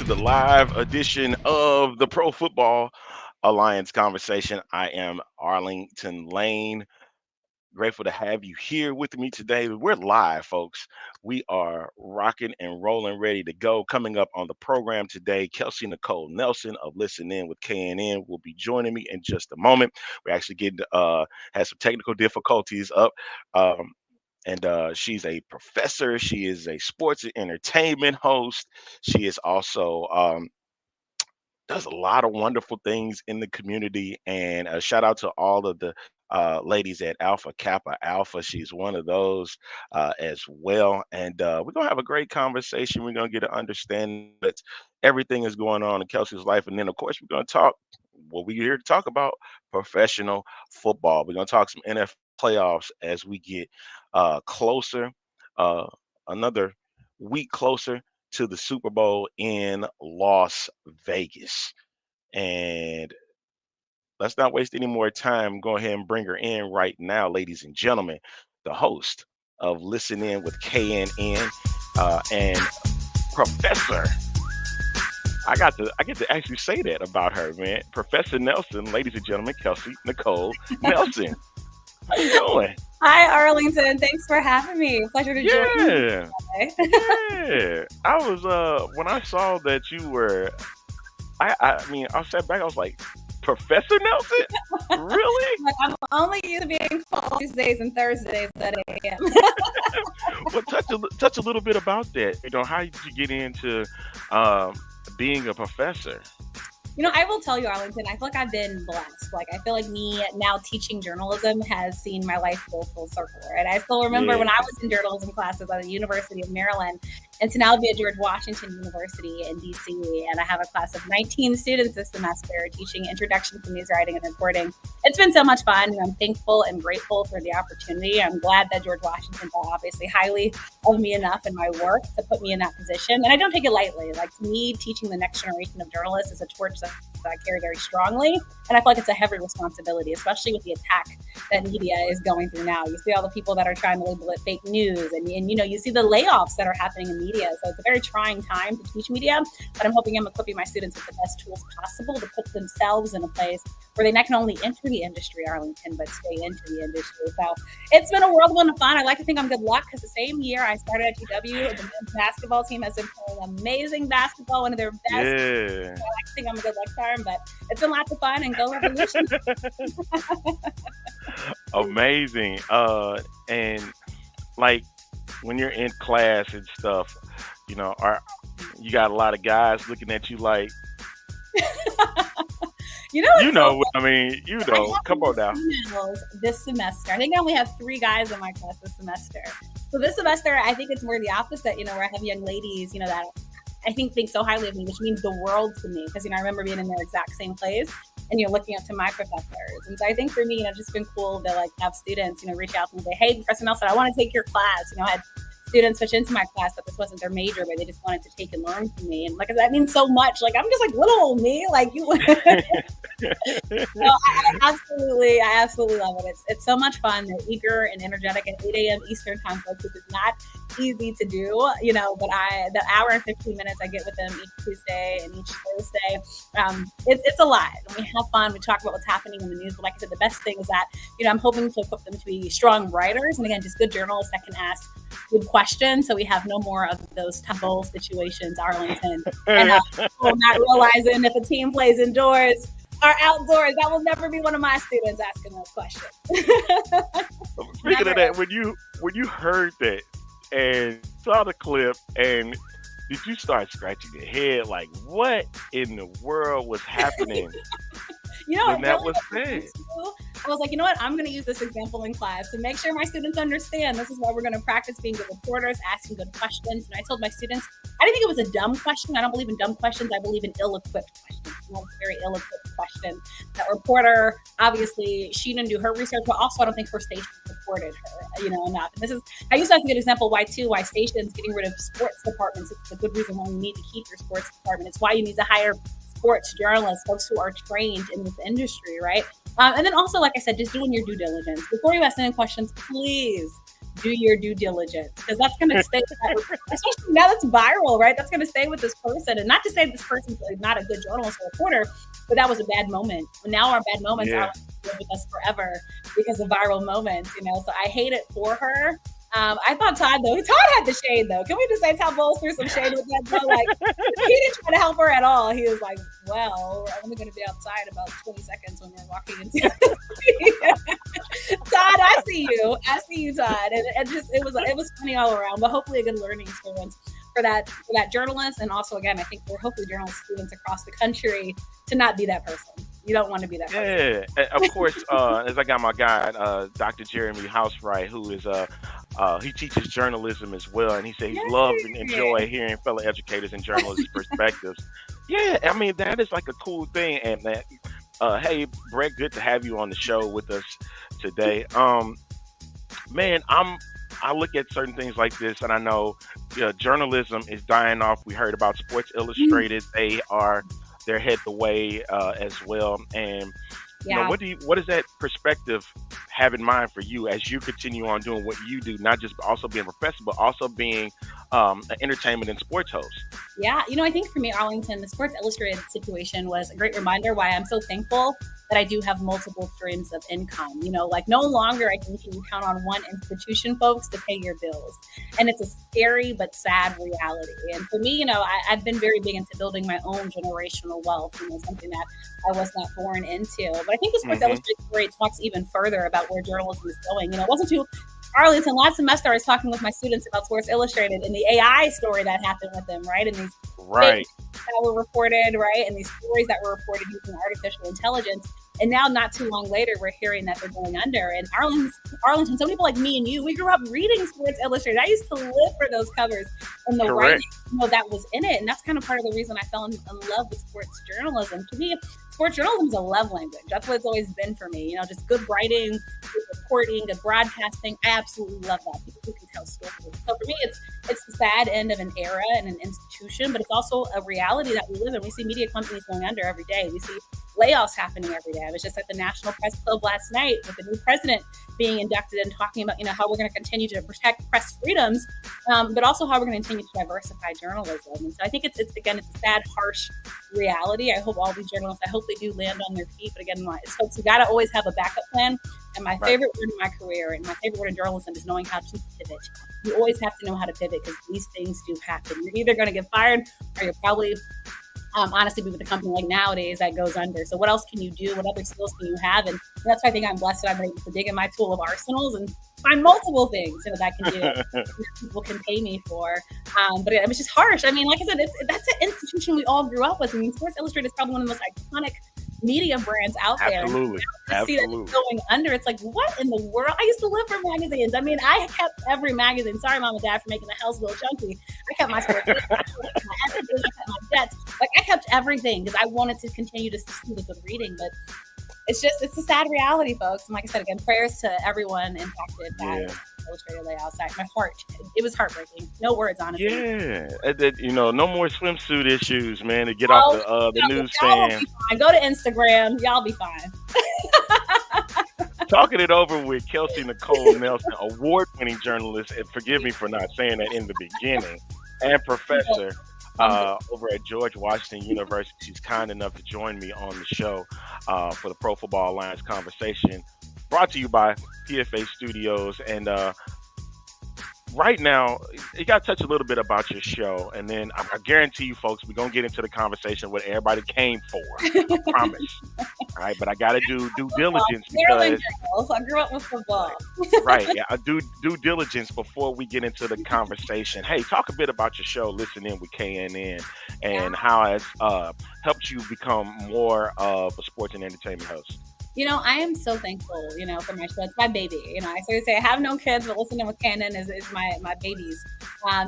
to the live edition of the Pro Football Alliance Conversation. I am Arlington Lane. Grateful to have you here with me today. We're live, folks. We are rocking and rolling, ready to go. Coming up on the program today, Kelsey Nicole Nelson of Listen In with KNN will be joining me in just a moment. We're actually getting had some technical difficulties up. And she's a professor. She is a sports and entertainment host. She is also does a lot of wonderful things in the community. And a shout out to all of the ladies at Alpha Kappa Alpha. She's one of those as well. And we're going to have a great conversation. We're going to get an understanding that everything is going on in Kelsey's life. And then, of course, we're going to talk what we're here to talk about professional football. We're going to talk some NFL playoffs as we get closer, another week closer to the Super Bowl in Las Vegas. And let's not waste any more time. Go ahead and bring her in right now, ladies and gentlemen, the host of Listen In with KNN and Professor. I get to actually say that about her, man. Professor Nelson, ladies and gentlemen, Kelsey Nicole Nelson. How you doing? Hi, Arlington. Thanks for having me. Pleasure to join you today. Yeah. I was when I saw that you were, I mean, I sat back. I was like, Professor Nelson, really? Like, I'm only used to being called Tuesdays and Thursdays at 8 a.m. Well, touch a little bit about that. You know, how did you get into being a professor? You know, I will tell you, Arlington, I feel like I've been blessed. Like, I feel like me now teaching journalism has seen my life go full circle, right? I still remember when I was in journalism classes at the University of Maryland, and to now be at George Washington University in DC, and I have a class of 19 students this semester teaching Introduction to News Writing and Reporting. It's been so much fun, and I'm thankful and grateful for the opportunity. I'm glad that George Washington thought obviously highly of me enough in my work to put me in that position, and I don't take it lightly. Like, to me, teaching the next generation of journalists is a torch that I carry very strongly, and I feel like it's a heavy responsibility, especially with the attack that media is going through now. You see all the people that are trying to label it fake news, and you know, you see the layoffs that are happening in media. So it's a very trying time to teach media, but I'm hoping I'm equipping my students with the best tools possible to put themselves in a place where they not only enter the industry, Arlington, but stay into the industry. So it's been a whirlwind of fun. I like to think I'm good luck because the same year I started at GW, the men's basketball team has been playing amazing basketball, one of their best. Yeah. I like to think I'm a good luck charm, but it's been lots of fun, and go Revolution. Amazing. And like when you're in class and stuff, you know, you got a lot of guys looking at you like, come on now. This semester, I think I only have 3 guys in my class this semester. So this semester, I think it's more the opposite, you know, where I have young ladies, you know, that I think so highly of me, which means the world to me, because, you know, I remember being in their exact same place and you're looking up to my professors. And so I think for me, you know, it's just been cool to like have students, you know, reach out to me and say, hey, Professor Nelson, I want to take your class. You know, I had students switch into my class, but this wasn't their major, but they just wanted to take and learn from me. And like, that means so much. Like, I'm just like little old me, like you. So I absolutely love it. It's so much fun. They're eager and energetic at 8 a.m. Eastern time, folks, which is not easy to do, you know, but the hour and 15 minutes I get with them each Tuesday and each Thursday, it's a lot. And we have fun. We talk about what's happening in the news. But like I said, the best thing is that, you know, I'm hoping to equip them to be strong writers. And again, just good journalists that can ask good questions. So we have no more of those tumble situations, Arlington. And people not realizing if a team plays indoors or outdoors. That will never be one of my students asking those questions. Speaking of that, when you heard that and saw the clip, and did you start scratching your head like, what in the world was happening? You know, when that was said. I was like, you know what? I'm going to use this example in class to make sure my students understand this is why we're going to practice being good reporters, asking good questions. And I told my students, I didn't think it was a dumb question. I don't believe in dumb questions. I believe in ill-equipped questions. You know, it's a very ill-equipped question. That reporter, obviously, she didn't do her research, but also I don't think her station supported her, you know, enough. And I used to have a good example why stations getting rid of sports departments. It's a good reason why you need to keep your sports department. It's why you need to hire sports journalists, folks who are trained in this industry, right? And then also, like I said, just doing your due diligence. Before you ask any questions, please do your due diligence, because that's going to stay, especially now that's viral, right? That's going to stay with this person. And not to say this person's not a good journalist or reporter, but that was a bad moment. Now our bad moments are with us forever because of viral moments, so I hate it for her. I thought Todd had the shade though. Can we just say Todd Bowles threw some shade with that though? Like, he didn't try to help her at all. He was like, well, I'm only going to be outside about 20 seconds when we're walking into Todd, I see you, Todd. And just, it was funny all around, but hopefully a good learning experience for that journalist. And also, again, I think we're hopefully journalist students across the country to not be that person. You don't want to be that person. Yeah, of course. As I got my guy, Dr. Jeremy Housewright, who is he teaches journalism as well, and he said he loved and enjoyed hearing fellow educators and journalists' perspectives. Yeah, I mean that is like a cool thing. And hey, Brett, good to have you on the show with us today. Man, I look at certain things like this, and I know journalism is dying off. We heard about Sports Illustrated; they're head the way as well. And what does that perspective have in mind for you as you continue on doing what you do, not just also being a professor, but also being an entertainment and sports host? Yeah, I think for me, Arlington, the Sports Illustrated situation was a great reminder why I'm so thankful that I do have multiple streams of income. Like no longer I think you can count on one institution, folks, to pay your bills. And it's a scary but sad reality. And for me, I've been very big into building my own generational wealth, something that I was not born into. But I think the Sports Illustrated story talks even further about where journalism is going. It wasn't too Arlington last semester, I was talking with my students about Sports Illustrated and the AI story that happened with them, right? And these things that were reported, right? And these stories that were reported using artificial intelligence. And now, not too long later, we're hearing that they're going under. And Arlington, some people like me and you, we grew up reading Sports Illustrated. I used to live for those covers and the writing that was in it. And that's kind of part of the reason I fell in love with sports journalism. To me, sports journalism is a love language. That's what it's always been for me. Just good writing, good reporting, good broadcasting. I absolutely love that. People who can tell stories. So for me, it's the sad end of an era and an institution, but it's also a reality that we live in. We see media companies going under every day. We see layoffs happening every day. I was just at the National Press Club last night with the new president being inducted and talking about, how we're going to continue to protect press freedoms, but also how we're going to continue to diversify journalism. And so I think it's a sad, harsh reality. I hope all these journalists, I hope they do land on their feet. But again, folks, you got to always have a backup plan. And my favorite word in my career and my favorite word in journalism is knowing how to pivot. You always have to know how to pivot because these things do happen. You're either going to get fired or you're probably honestly be with a company like nowadays that goes under. So what else can you do? What other skills can you have? And that's why I think I'm blessed that I'm able to dig in my tool of arsenals and find multiple things that I can do that people can pay me for. But it was just harsh. I mean, like I said, that's an institution we all grew up with. I mean, Sports Illustrated is probably one of the most iconic media brands out there. Absolutely. See that it's going under. It's like, what in the world? I used to live for magazines. I mean, I kept every magazine. Sorry, Mom and Dad, for making the house a little chunky. I kept my sports, I kept my Jets. Like, I kept everything because I wanted to continue to see the good reading. But it's a sad reality, folks. And like I said, again, prayers to everyone impacted by Illustrated layouts. My heart, it was heartbreaking. No words, honestly. Yeah, no more swimsuit issues, man. To get off the newsstand. Go to Instagram. Y'all be fine. Talking it over with Kelsey Nicole Nelson, award-winning journalist, and forgive me for not saying that in the beginning, and professor over at George Washington University. She's kind enough to join me on the show for the Pro Football Alliance conversation, brought to you by PFA Studios. And right now, you got to touch a little bit about your show, and then I guarantee you, folks, we're going to get into the conversation what everybody came for. I promise. All right, but I got to do due diligence because I grew up with football. Right, yeah, I do due diligence before we get into the conversation. Hey, talk a bit about your show, Listen In With KNN, and how it's helped you become more of a sports and entertainment host. I am so thankful, for my show. It's my baby. I sort of say I have no kids, but Listening with KNN is my babies.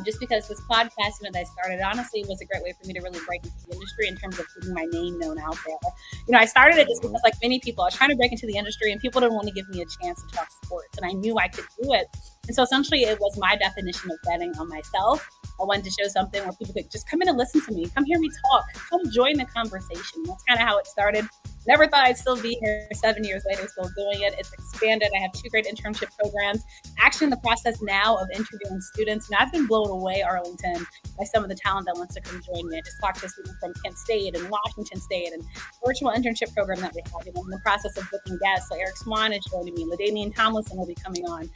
Just because this podcast, that I started, honestly, was a great way for me to really break into the industry in terms of getting my name known out there. I started it just because, like many people, I was trying to break into the industry and people didn't want to give me a chance to talk sports. And I knew I could do it. And so essentially it was my definition of betting on myself. I wanted to show something where people could just come in and listen to me, come hear me talk, come join the conversation. That's kind of how it started. Never thought I'd still be here 7 years later, still doing it. It's expanded. I have 2 great internship programs. Actually, in the process now of interviewing students, and I've been blown away, Arlington, by some of the talent that wants to come join me. I just talked to students from Kent State and Washington State, and virtual internship program that we have. I'm in the process of booking guests. So Eric Swan is joining me. LaDainian Tomlinson will be coming on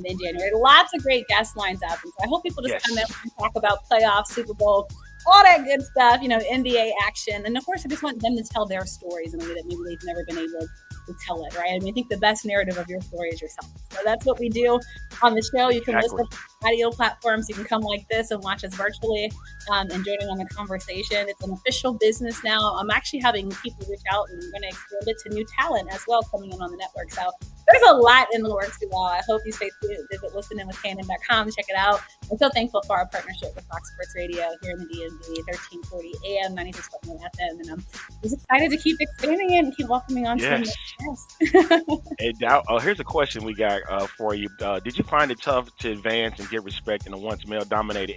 in January. Lots of great guest lines up. And so I hope people just come in and talk about playoffs, Super Bowl, all that good stuff, NBA action. And of course, I just want them to tell their stories in a way that maybe they've never been able to tell it, right? I mean, I think the best narrative of your story is yourself. So that's what we do on the show. You can listen to audio platforms. You can come like this and watch us virtually and join in on the conversation. It's an official business now. I'm actually having people reach out, and I'm going to expand it to new talent as well coming in on the network. So there's a lot in the works, you all. I hope you stay tuned. Visit listeninwithknn.com. Check it out. I'm so thankful for our partnership with Fox Sports Radio here in the DMV, 1340 AM, 96.1 FM. And I'm just excited to keep expanding it and keep welcoming on to Hey, here's a question we got for you. Did you find it tough to advance and get respect in a once male-dominated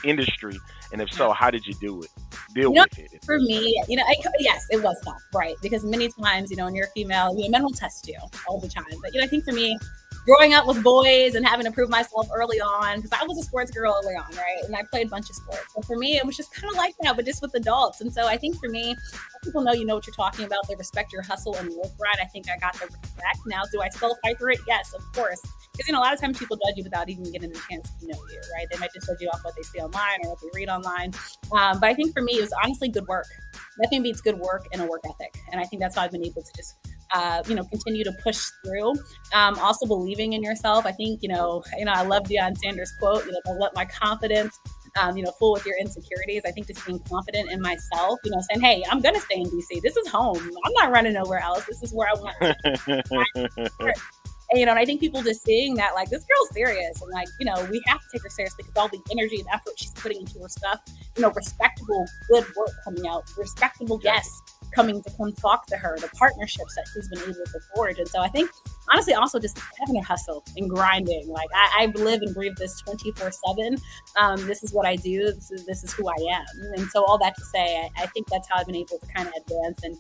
industry? And if so, how did you deal with it? For me, yes, it was tough, right? Because many times, when you're a female, men will test you all the time. But, I think for me, growing up with boys and having to prove myself early on, because I was a sports girl early on, right? And I played a bunch of sports. So for me, it was just kind of like that, but just with adults. And so I think for me, people know what you're talking about. They respect your hustle and work, right? I think I got the respect. Now, do I still fight for it? Yes, of course. Because, a lot of times people judge you without even getting the chance to know you, right? They might just judge you off what they see online or what they read online. But I think for me, it was honestly good work. Nothing beats good work and a work ethic. And I think that's how I've been able to just continue to push through. Also believing in yourself. I think, I love Deion Sanders' quote, don't let my confidence, fool with your insecurities. I think just being confident in myself, saying, hey, I'm going to stay in DC. This is home. I'm not running nowhere else. This is where I want to. And, and I think people just seeing that, like, this girl's serious. And, we have to take her seriously because all the energy and effort she's putting into her stuff, respectable, good work coming out, respectable guests coming to come talk to her, the partnerships that she's been able to forge. And so I think, honestly, also just having a hustle and grinding. Like, I live and breathe this 24/7. This is what I do. This is who I am. And so all that to say, I think that's how I've been able to kind of advance. And,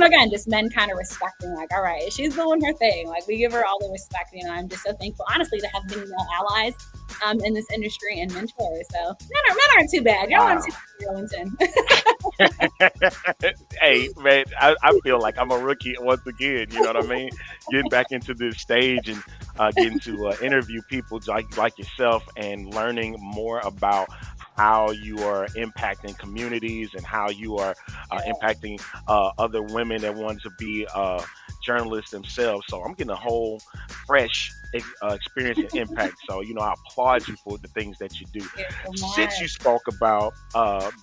again, just men kind of respecting, like, all right, she's doing her thing. Like, we give her all the respect. I'm just so thankful, honestly, to have many male allies in this industry and mentors. So men aren't too bad. Y'all aren't too bad, Arlington. Hey, man, I feel like I'm a rookie once again. You know what I mean? Getting back into this stage and getting to interview people like yourself and learning more about how you are impacting communities and how you are impacting other women that want to be journalists themselves. So I'm getting a whole fresh experience and impact. So, I applaud you for the things that you do. Since you spoke about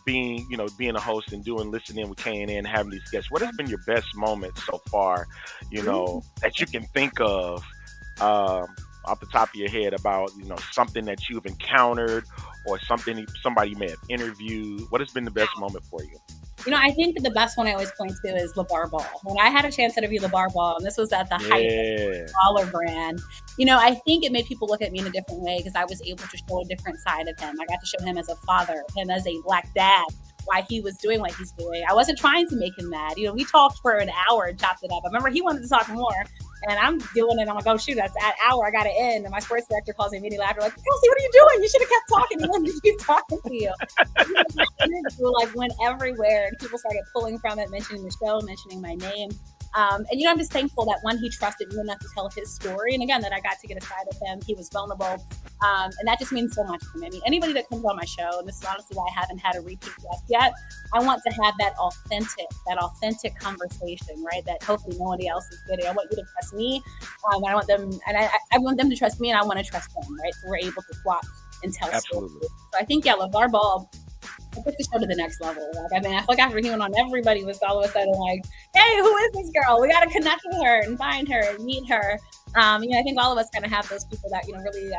being a host and listening with KNN, having these guests, what has been your best moment so far, that you can think of off the top of your head about, something that you've encountered or something somebody may have interviewed? What has been the best moment for you? I think the best one I always point to is LeVar Ball. When I had a chance to interview LeVar Ball, and this was at the height of the dollar brand, I think it made people look at me in a different way because I was able to show a different side of him. I got to show him as a father, him as a Black dad, why he was doing what he's doing. I wasn't trying to make him mad. We talked for an hour and chopped it up. I remember he wanted to talk more. And I'm doing it. I'm like, oh, shoot, that's that hour. I got to end. And my sports director calls me immediately after, like, Kelsey, what are you doing? You should have kept talking. He wanted to keep talking to you. Like, went everywhere. And people started pulling from it, mentioning the show, mentioning my name. And, I'm just thankful that, one, he trusted me enough to tell his story. And, again, that I got to get a side of him. He was vulnerable. And that just means so much to me. I mean, anybody that comes on my show, and this is honestly why I haven't had a repeat guest yet, I want to have that authentic conversation, right? That hopefully nobody else is getting. I want you to trust me. I want them, and I want them to trust me, and I want to trust them, right? So we're able to swap and tell stories. So I think, LeVar Ball, I took the show to the next level. Like, I mean, I feel like after he went on, everybody was all of a sudden like, hey, who is this girl? We got to connect with her and find her and meet her. I think all of us kind of have those people that, really,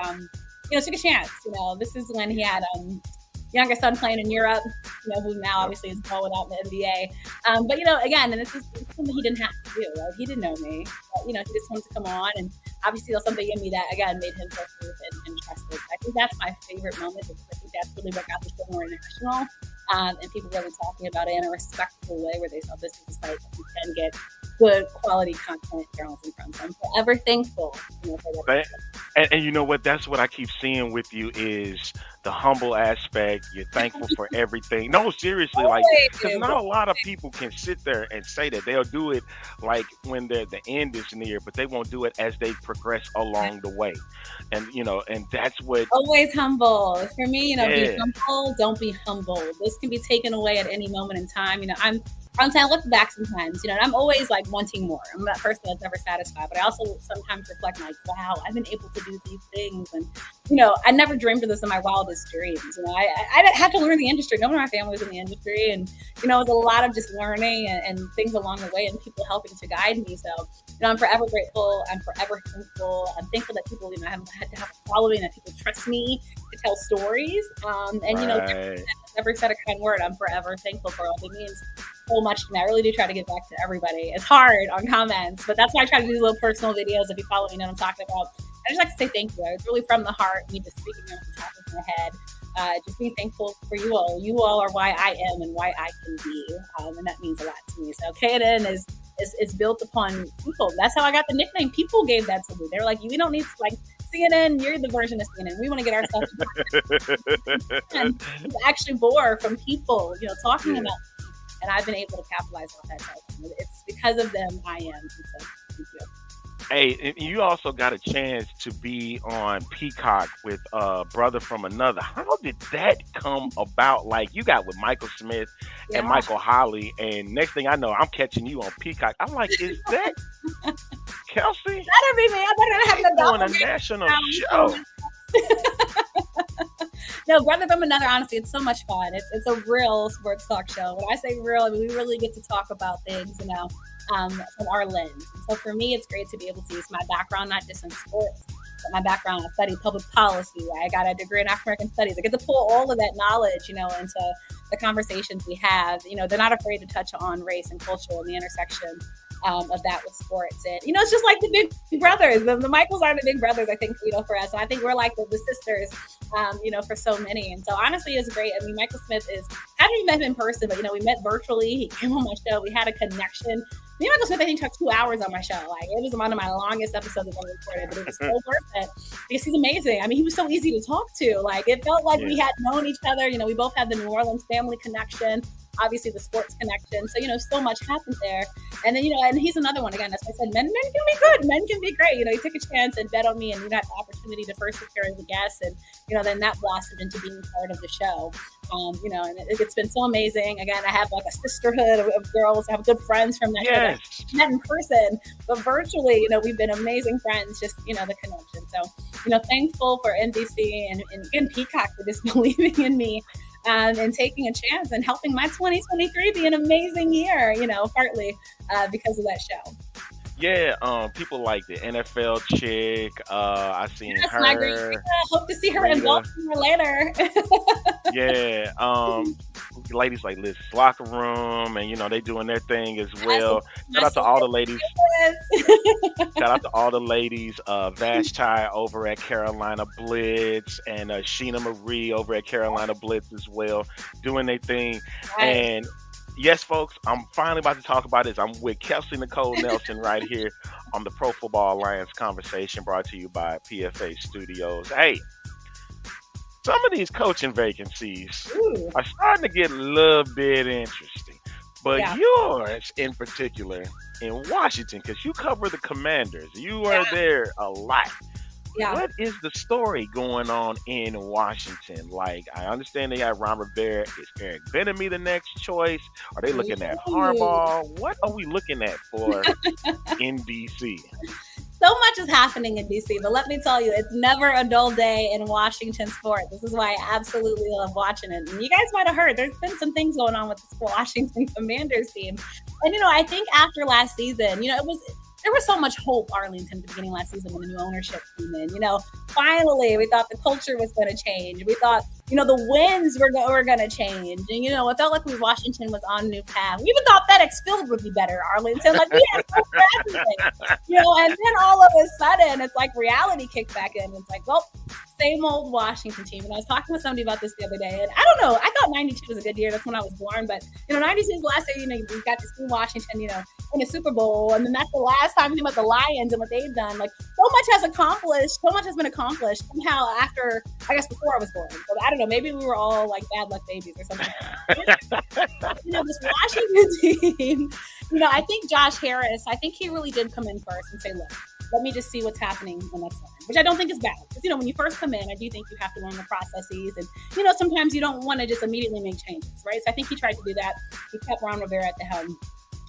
took a chance. This is when he had younger son playing in Europe, who now obviously is going out in the NBA. But, again, and this is something he didn't have to do. Right? He didn't know me. But, he just wanted to come on. And obviously there's something in me that, again, made him feel safe and trusted. I think that's my favorite moment because I think that's really what got the show more national. and people really talking about it in a respectful way where they saw this is a site that you can get good quality content journalism from. So I'm forever thankful, for that. And you know what? That's what I keep seeing with you is the humble aspect. You're thankful for everything. No, seriously, like, because not a lot of people can sit there and say that. They'll do it like when the end is near, but they won't do it as they progress along the way. And and that's what. Always humble. For me, be humble. Don't be humble. This can be taken away at any moment in time. I look back sometimes, and I'm always like wanting more. I'm that person that's never satisfied, but I also sometimes reflect like, wow, I've been able to do these things. And, I never dreamed of this in my wildest dreams. I had to learn the industry. None of my family was in the industry. And, it was a lot of just learning and things along the way and people helping to guide me. So, I'm forever grateful. I'm forever thankful. I'm thankful that people, haven't had to have a following, that people trust me to tell stories. Never said a kind word. I'm forever thankful for all it means so much to me. I really do try to get back to everybody. It's hard on comments, but that's why I try to do these little personal videos. If you follow me, know what I'm talking about. I just like to say thank you. It's really from the heart, me just speaking off the top of my head. Just being thankful for you all. You all are why I am and why I can be, and that means a lot to me. So KNN is built upon people. That's how I got the nickname. People gave that to me. They were like, "We don't need to like CNN. You're the version of CNN. We want to get our stuff." And it's actually bore from people, talking about. And I've been able to capitalize on that. It's because of them I am. So thank you. Hey, you also got a chance to be on Peacock with Brother from Another. How did that come about? Like, you got with Michael Smith and Michael Holly, and next thing I know, I'm catching you on Peacock. I'm like, is that Kelsey? Better be me. I better have the doing a national show. No, Brother from Another, honestly, it's so much fun. It's a real sports talk show. When I say real, I mean, we really get to talk about things, from our lens. And so for me, it's great to be able to use my background, not just in sports, but my background. I studied public policy. I got a degree in African American studies. I get to pull all of that knowledge, into the conversations we have. They're not afraid to touch on race and culture and the intersection of that with sports. And, it's just like the big brothers. The Michaels are the big brothers, I think, for us. So I think we're like the sisters, for so many. And so honestly, it's great. I mean, Michael Smith hadn't met him in person, but, we met virtually. He came on my show. We had a connection. Me and Michael Smith, I think, took 2 hours on my show. Like, it was one of my longest episodes I've ever recorded, but it was so worth it because he's amazing. I mean, he was so easy to talk to. Like, it felt like we had known each other. We both had the New Orleans family connection, obviously the sports connection. So, so much happened there. And then, and he's another one. Again, as I said, men can be good. Men can be great. He took a chance and bet on me, and we got the opportunity to first appear as a guest. And, then that blossomed into being part of the show. And it's been so amazing. Again, I have like a sisterhood of girls. I have good friends from that show. Not in person, but virtually, we've been amazing friends, just, the connection. So, thankful for NBC and Peacock for just believing in me. And taking a chance and helping my 2023 be an amazing year, partly because of that show. Yeah, people like the NFL chick. I seen her. My great, hope to see her in Baltimore later. Yeah, ladies like Liz Locker Room, and they doing their thing as well. Shout out to all the ladies. Shout out to all the ladies. Vashti over at Carolina Blitz, and Sheena Marie over at Carolina Blitz as well, doing their thing. Right. And yes, folks, I'm finally about to talk about this. I'm with Kelsey Nicole Nelson right here on the Pro Football Alliance conversation, brought to you by PFA Studios. Hey, some of these coaching vacancies are starting to get a little bit interesting, but yours in particular in Washington, because you cover the Commanders. You are there a lot. Yeah. What is the story going on in Washington? Like, I understand they got Ron Rivera. Is Eric Bieniemy the next choice? Are they looking at Harbaugh? What are we looking at for in DC? So much is happening in DC, but let me tell you, it's never a dull day in Washington sports. This is why I absolutely love watching it. And you guys might have heard, there's been some things going on with this Washington Commanders team. And, I think after last season, there was so much hope, Arlington, at the beginning of last season when the new ownership came in. Finally, we thought the culture was going to change. We thought, the wins were going to change. And, it felt like Washington was on a new path. We even thought FedEx Field would be better, Arlington. Like, we had hope for everything. And then all of a sudden, it's like reality kicked back in. It's like, well, same old Washington team. And I was talking with somebody about this the other day, and I don't know, I thought 92 was a good year. That's when I was born. But, 92 is the last year, we got to see Washington, in a Super Bowl. And then that's the last time about the Lions and what they've done. Like, so much has been accomplished somehow after, I guess, before I was born. So I don't know, maybe we were all like bad luck babies or something. This Washington team, I think Josh Harris, I think he really did come in first and say, look, let me just see what's happening in the next one, which I don't think is bad. Because, when you first come in, I do think you have to learn the processes. And, sometimes you don't want to just immediately make changes, right? So I think he tried to do that. He kept Ron Rivera at the helm.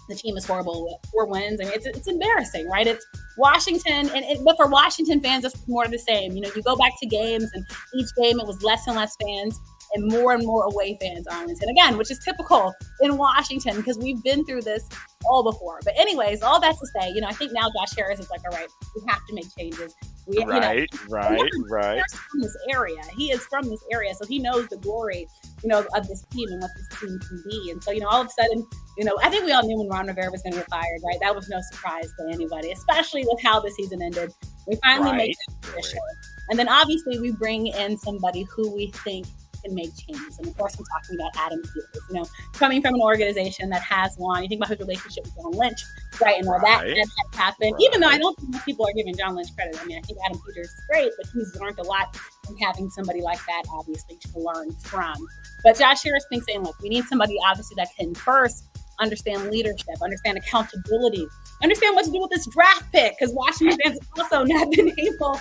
The team is horrible with 4 wins. I mean, it's embarrassing, right? It's Washington, but for Washington fans, it's more of the same. You go back to games, and each game it was less and less fans and more away fans, Arlington. Again, which is typical in Washington because we've been through this all before. But anyways, all that to say, I think now Josh Harris is like, all right, we have to make changes. Right. He's from this area. He is from this area, so he knows the glory, of this team and what this team can be. And so, all of a sudden, I think we all knew when Ron Rivera was going to get fired, right? That was no surprise to anybody, especially with how the season ended. We finally make that official. And then obviously we bring in somebody who we think can make changes. And of course, I'm talking about Adam Peters, coming from an organization that has won. You think about his relationship with John Lynch, right? And all that had happened, even though I don't think people are giving John Lynch credit. I mean, I think Adam Peters is great, but he's learned a lot from having somebody like that, obviously, to learn from. But Josh Harris thinks, saying, look, we need somebody, obviously, that can first understand leadership, understand accountability, understand what to do with this draft pick, because Washington fans have also not been able,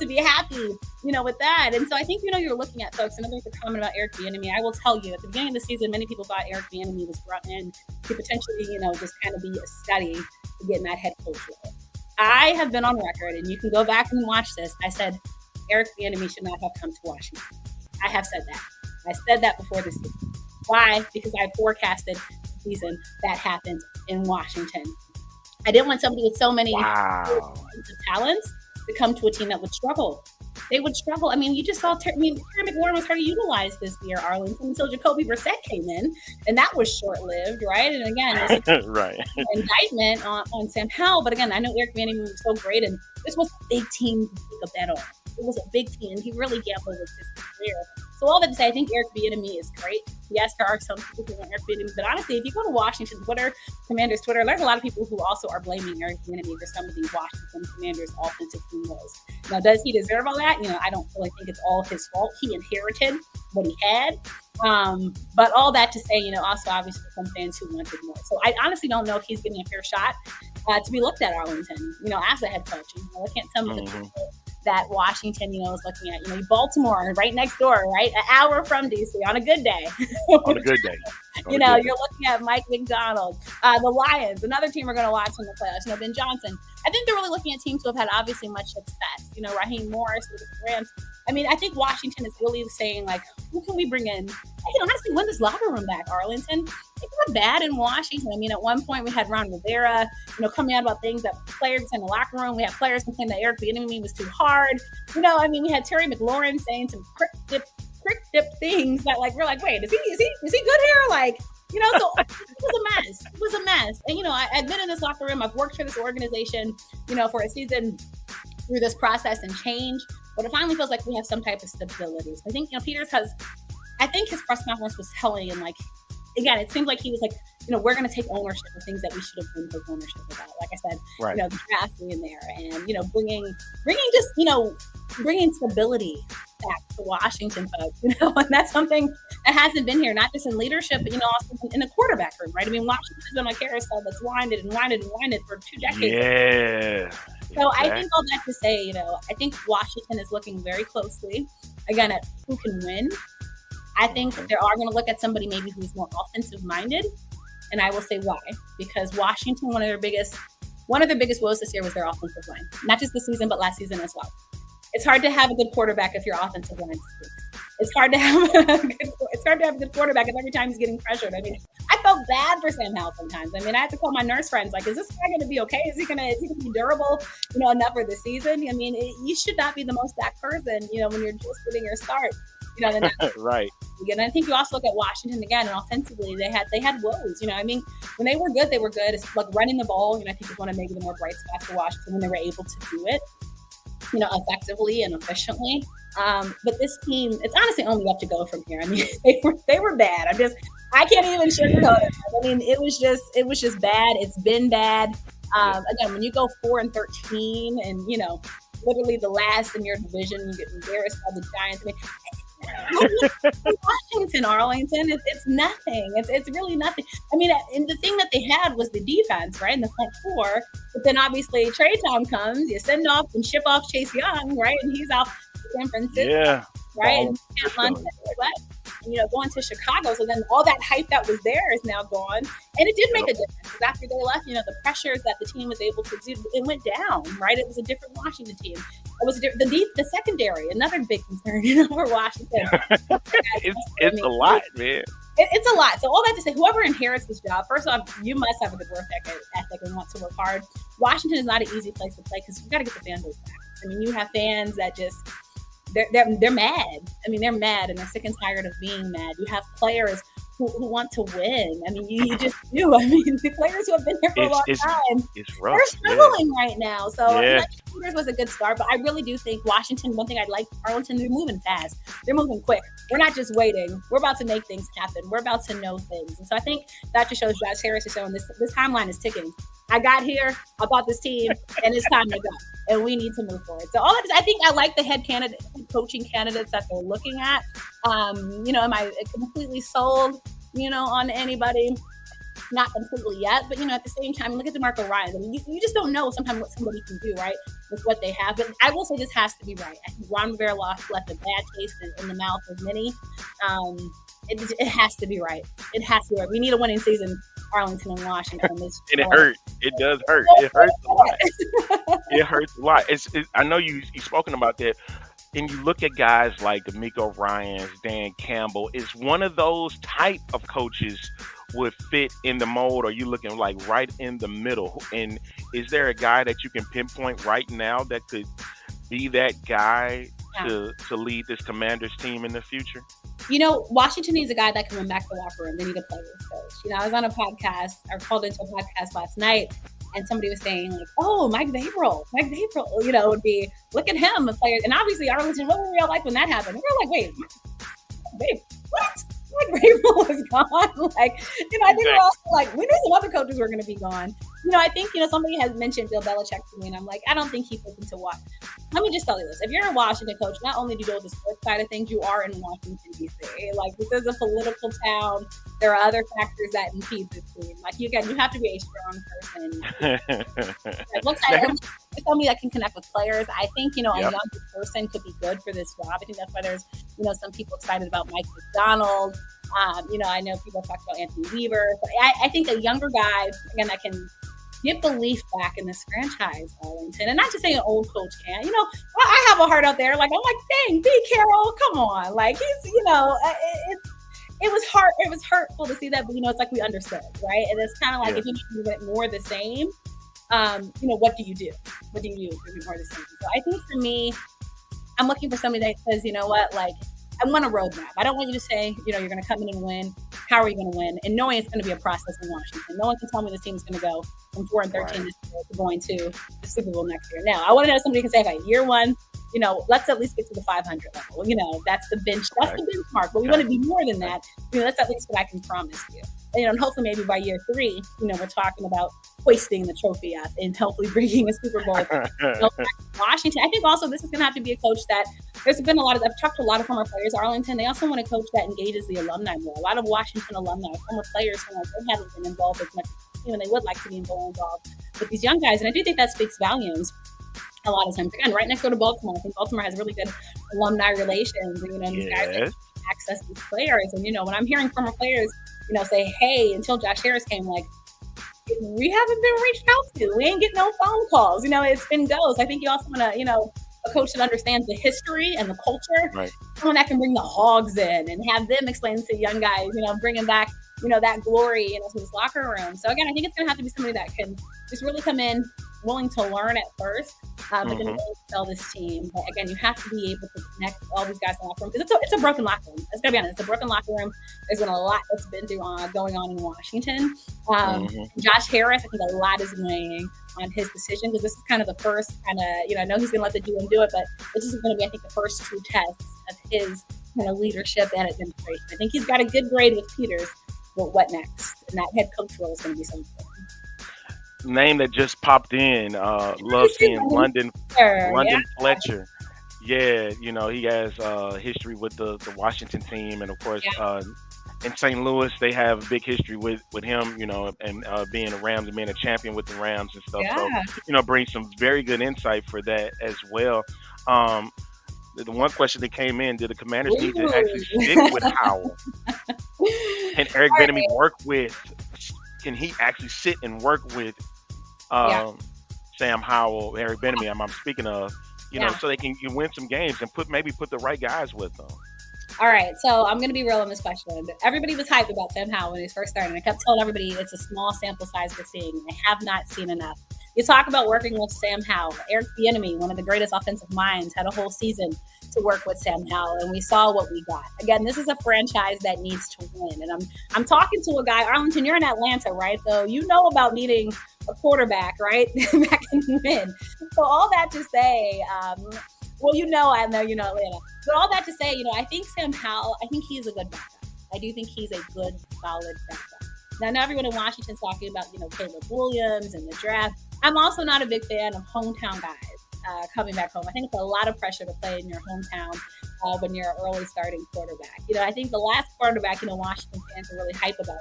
to be happy, with that. And so I think, you're looking at folks, and I think the comment about Eric Bieniemy, I will tell you, at the beginning of the season, many people thought Eric Bieniemy was brought in to potentially, just kind of be a study to get in that head coach role. I have been on record, and you can go back and watch this. I said Eric Bieniemy should not have come to Washington. I have said that. I said that before the season. Why? Because I forecasted season that happened in Washington. I didn't want somebody with so many talents to come to a team that would struggle. They would struggle. I mean, you just saw Terry McLaurin was hard to utilize this year, Arlington, until Jacoby Brissett came in, and that was short-lived, right? And again, it's an indictment on Sam Howell. But again, I know Eric Bieniemy was so great, and this was a big team to take a bet on. It was a big team. He really gambled with his career. So all that to say, I think Eric Bieniemy is great. Yes, there are some people who want Eric Bieniemy, but honestly, if you go to Washington Twitter, Commanders Twitter, there's a lot of people who also are blaming Eric Bieniemy for some of the Washington Commanders offensive team woes. Now, does he deserve all that? I don't really think it's all his fault. He inherited what he had. But all that to say, also obviously some fans who wanted more. So I honestly don't know if he's getting a fair shot to be looked at Arlington, as a head coach. I can't tell me that Washington, is looking at, Baltimore right next door, right? An hour from DC on a good day. On a good day. You're looking at Mike McDonald, the Lions, another team we're going to watch in the playoffs, Ben Johnson. I think they're really looking at teams who have had obviously much success. Raheem Morris with the Rams. I mean, I think Washington is really saying, like, who can we bring in? I can honestly win this locker room back, Arlington. It's not bad in Washington. I mean, at one point we had Ron Rivera, coming out about things that players in the locker room. We had players complaining that Eric Bieniemy was too hard. We had Terry McLaurin saying some cryptic things that, like, we're like, wait, is he good here? Like, so it was a mess. It was a mess. And, I've been in this locker room. I've worked for this organization, for a season through this process and change. But it finally feels like we have some type of stability. So I think, Peters I think his press conference was telling, and, like, again, it seems like he was like, we're going to take ownership of things that we should have been taking ownership about. Like I said, the drafting in there and, bringing stability back to Washington folks, and that's something that hasn't been here, not just in leadership, but, also in the quarterback room, right? I mean, Washington's been on a carousel that's winded and winded and winded for 2 decades. Yeah. So I think all that to say, I think Washington is looking very closely, again, at who can win. I think they are going to look at somebody maybe who's more offensive minded. And I will say why. Because Washington, one of their biggest woes this year was their offensive line. Not just this season, but last season as well. It's hard to have a good quarterback if your offensive line stinks. It's hard to have a good quarterback if every time he's getting pressured. I mean, I felt bad for Sam Howell sometimes. I mean, I had to call my nurse friends, like, is this guy going to be okay? Is he going to be durable, enough for the season? I mean, you should not be the most stacked person, when you're just getting your start. Right. And I think you also look at Washington again, and offensively they had woes. I mean, when they were good, they were good. It's like running the ball. I think is one of maybe the more bright spots for Washington when they were able to do it. effectively and efficiently. But this team, it's honestly only up to go from here. I mean, they were bad. I can't even sugarcoat it. I mean, it was just bad. It's been bad. Again, when you go 4-13 and literally the last in your division, you get embarrassed by the Giants. I mean, Washington, Arlington, it's nothing. It's really nothing. I mean, and the thing that they had was the defense, right, in the front four. But then obviously trade time comes, you send off and ship off Chase Young, right, and he's off to San Francisco, right, and going to Chicago. So then all that hype that was there is now gone, and it did make a difference. Because after they left, the pressures that the team was able to do, it went down, right? It was a different Washington team. It was the secondary, another big concern, for Washington. It's a lot, man. It's a lot. So all that to say, whoever inherits this job, first of all, you must have a good work ethic and want to work hard. Washington is not an easy place to play because you got to get the fan base back. I mean, you have fans that just they're mad. I mean, they're mad and they're sick and tired of being mad. You have players who want to win. I mean, you just do. I mean, the players who have been here for a long time, they're struggling right now. So Peters was a good start, but I really do think Washington, one thing I like, Arlington, they're moving fast. They're moving quick. We're not just waiting. We're about to make things happen. We're about to know things. And so I think that just shows Josh Harris is showing this timeline is ticking. I got here, I bought this team, and it's time to go. And we need to move forward. So all that is, I think I like the head coaching candidates that they're looking at. Am I completely sold, on anybody? Not completely yet, but at the same time, look at DeMarco Ryans. I mean, you just don't know sometimes what somebody can do, right, with what they have. But I will say this has to be right. I think Ron Rivera left a bad taste in the mouth of many. It has to be right. It has to be right. We need a winning season, Arlington and Washington. And it hurts. It does hurt. It hurts a lot. It hurts a lot. I know you've spoken about that. And you look at guys like DeMeco Ryans, Dan Campbell. Is one of those type of coaches would fit in the mold, or you looking like right in the middle? And is there a guy that you can pinpoint right now that could be that guy to lead this Commanders team in the future? Washington needs a guy that can win back the locker room. They need a players coach. I was on a podcast, or called into a podcast last night, and somebody was saying like, "Oh, Mike Vrabel, would be, look at him, the players." And obviously, Arlington, what were we all like when that happened? We were like, "Wait, what?" Like Vrabel was gone. I think we're also like, we knew some other coaches were going to be gone. I think somebody has mentioned Bill Belichick to me, and I'm like, I don't think he fits into what. Let me just tell you this: if you're a Washington coach, not only do you go to the sports side of things, you are in Washington D.C. Like, this is a political town. There are other factors that impede this team. Like, you have to be a strong person. Somebody that can connect with players. I think a younger person could be good for this job. I think that's why there's some people excited about Mike McDonald. I know people talk about Anthony Weaver, but I think a younger guy, again, that can get belief back in this franchise, Arlington. And not to say an old coach can't. I have a heart out there. Like, I'm like, dang, B. Carroll, come on. Like, he's, it was hard. It was hurtful to see that, but it's like we understood, right? And it's kind of like if you do more the same, what do you do? What do you do to be more the same? So I think for me, I'm looking for somebody that says, like, I want a roadmap. I don't want you to say, you're going to come in and win. How are you going to win? And knowing it's going to be a process in Washington. No one can tell me this team is going to go from 4-13 this year to going to the Super Bowl next year. Now, I want to know somebody who can say, okay, year one, let's at least get to the 500 level. That's the benchmark. But we want to be more than that. That's at least what I can promise you. And hopefully maybe by year 3, we're talking about hoisting the trophy up and hopefully bringing a Super Bowl to Washington. I think also this is going to have to be a coach that there's been I've talked to a lot of former players, Arlington. They also want a coach that engages the alumni more. A lot of Washington alumni, former players, they haven't been involved as much as they would like to be involved with these young guys. And I do think that speaks volumes a lot of times. Again, right next door to Baltimore. I think Baltimore has really good alumni relations. And, these guys access these players. And, when I'm hearing former players, say, hey, until Josh Harris came, like, we haven't been reached out to. We ain't getting no phone calls. It's been ghosts. I think you also want to, a coach that understands the history and the culture. Right. Someone that can bring the hogs in and have them explain to young guys, bringing back, that glory, to this locker room. So again, I think it's going to have to be somebody that can just really come in, willing to learn at first, but then Mm-hmm. really sell this team. But again, you have to be able to connect with all these guys in the locker room because it's a broken locker room. Let's gotta be honest, it's a broken locker room. There's been a lot that's been going on in Washington. Mm-hmm. Josh Harris, I think a lot is weighing on his decision because this is kind of the first I know he's going to let the GM do it, but this is going to be, I think, the first true test of his kind of leadership and administration. I think he's got a good grade with Peters, but what next? And that head coach role is going to be so important. Name that just popped in. Love seeing London Yeah. Fletcher. Yeah, he has history with the Washington team, and of course, Yeah. In St. Louis, they have a big history with him, and being a Rams and being a champion with the Rams and stuff. Yeah. So, brings some very good insight for that as well. The one question that came in: did the Commanders need to actually stick with Howell? Can Eric Bieniemy work with? Can he actually sit and work with Sam Howell, Eric Bieniemy? I'm speaking of, so they can win some games and put the right guys with them. All right, so I'm going to be real on this question. Everybody was hyped about Sam Howell when he first started. I kept telling everybody it's a small sample size we're seeing. I have not seen enough. You talk about working with Sam Howell. Eric Bieniemy, one of the greatest offensive minds, had a whole season to work with Sam Howell, and we saw what we got. Again, this is a franchise that needs to win, and I'm talking to a guy, Arlington. You're in Atlanta, right? So you know about needing a quarterback, right? That can win. So all that to say, well, I know you know Atlanta. But all that to say, I think Sam Howell, I think he's a good backup. I do think he's a good, solid backup. Now, not everyone in Washington's talking about, Caleb Williams and the draft. I'm also not a big fan of hometown guys coming back home. I think it's a lot of pressure to play in your hometown when you're an early starting quarterback. I think the last quarterback, Washington fans are really hype about,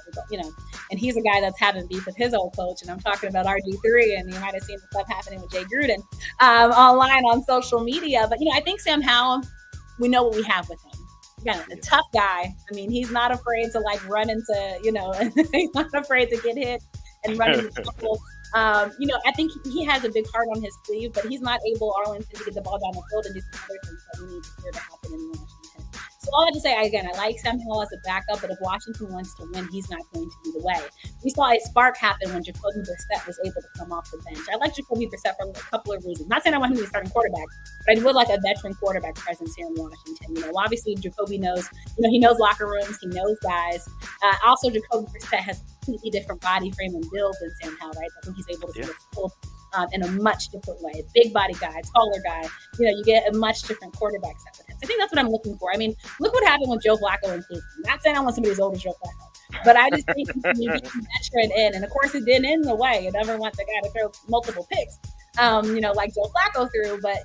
and he's a guy that's having beef with his old coach. And I'm talking about RG3, and you might have seen the stuff happening with Jay Gruden online on social media. But, I think Sam Howell, we know what we have with him. Again, a tough guy. I mean, he's not afraid to run into, he's not afraid to get hit and run into people. I think he has a big heart on his sleeve, but he's not able, Arlington, to get the ball down the field and do some other things that we need to hear to happen in Washington. So all I have to say, again, I like Sam Howell as a backup, but if Washington wants to win, he's not going to be the way. We saw a spark happen when Jacoby Brissett was able to come off the bench. I like Jacoby Brissett for a couple of reasons. Not saying I want him to be starting quarterback, but I would like a veteran quarterback presence here in Washington. Obviously Jacoby knows, he knows locker rooms, he knows guys. Also, Jacoby Brissett has a completely different body frame and build than Sam Howell, right? I think he's able to see the field in a much different way. Big body guy, taller guy. You get a much different quarterback set with him. So I think that's what I'm looking for. I mean, look what happened with Joe Flacco in Cleveland. Not saying I want somebody as old as Joe Flacco, but I just think you get a veteran in, and of course it didn't end the way. You never want the guy to throw multiple picks, like Joe Flacco threw. But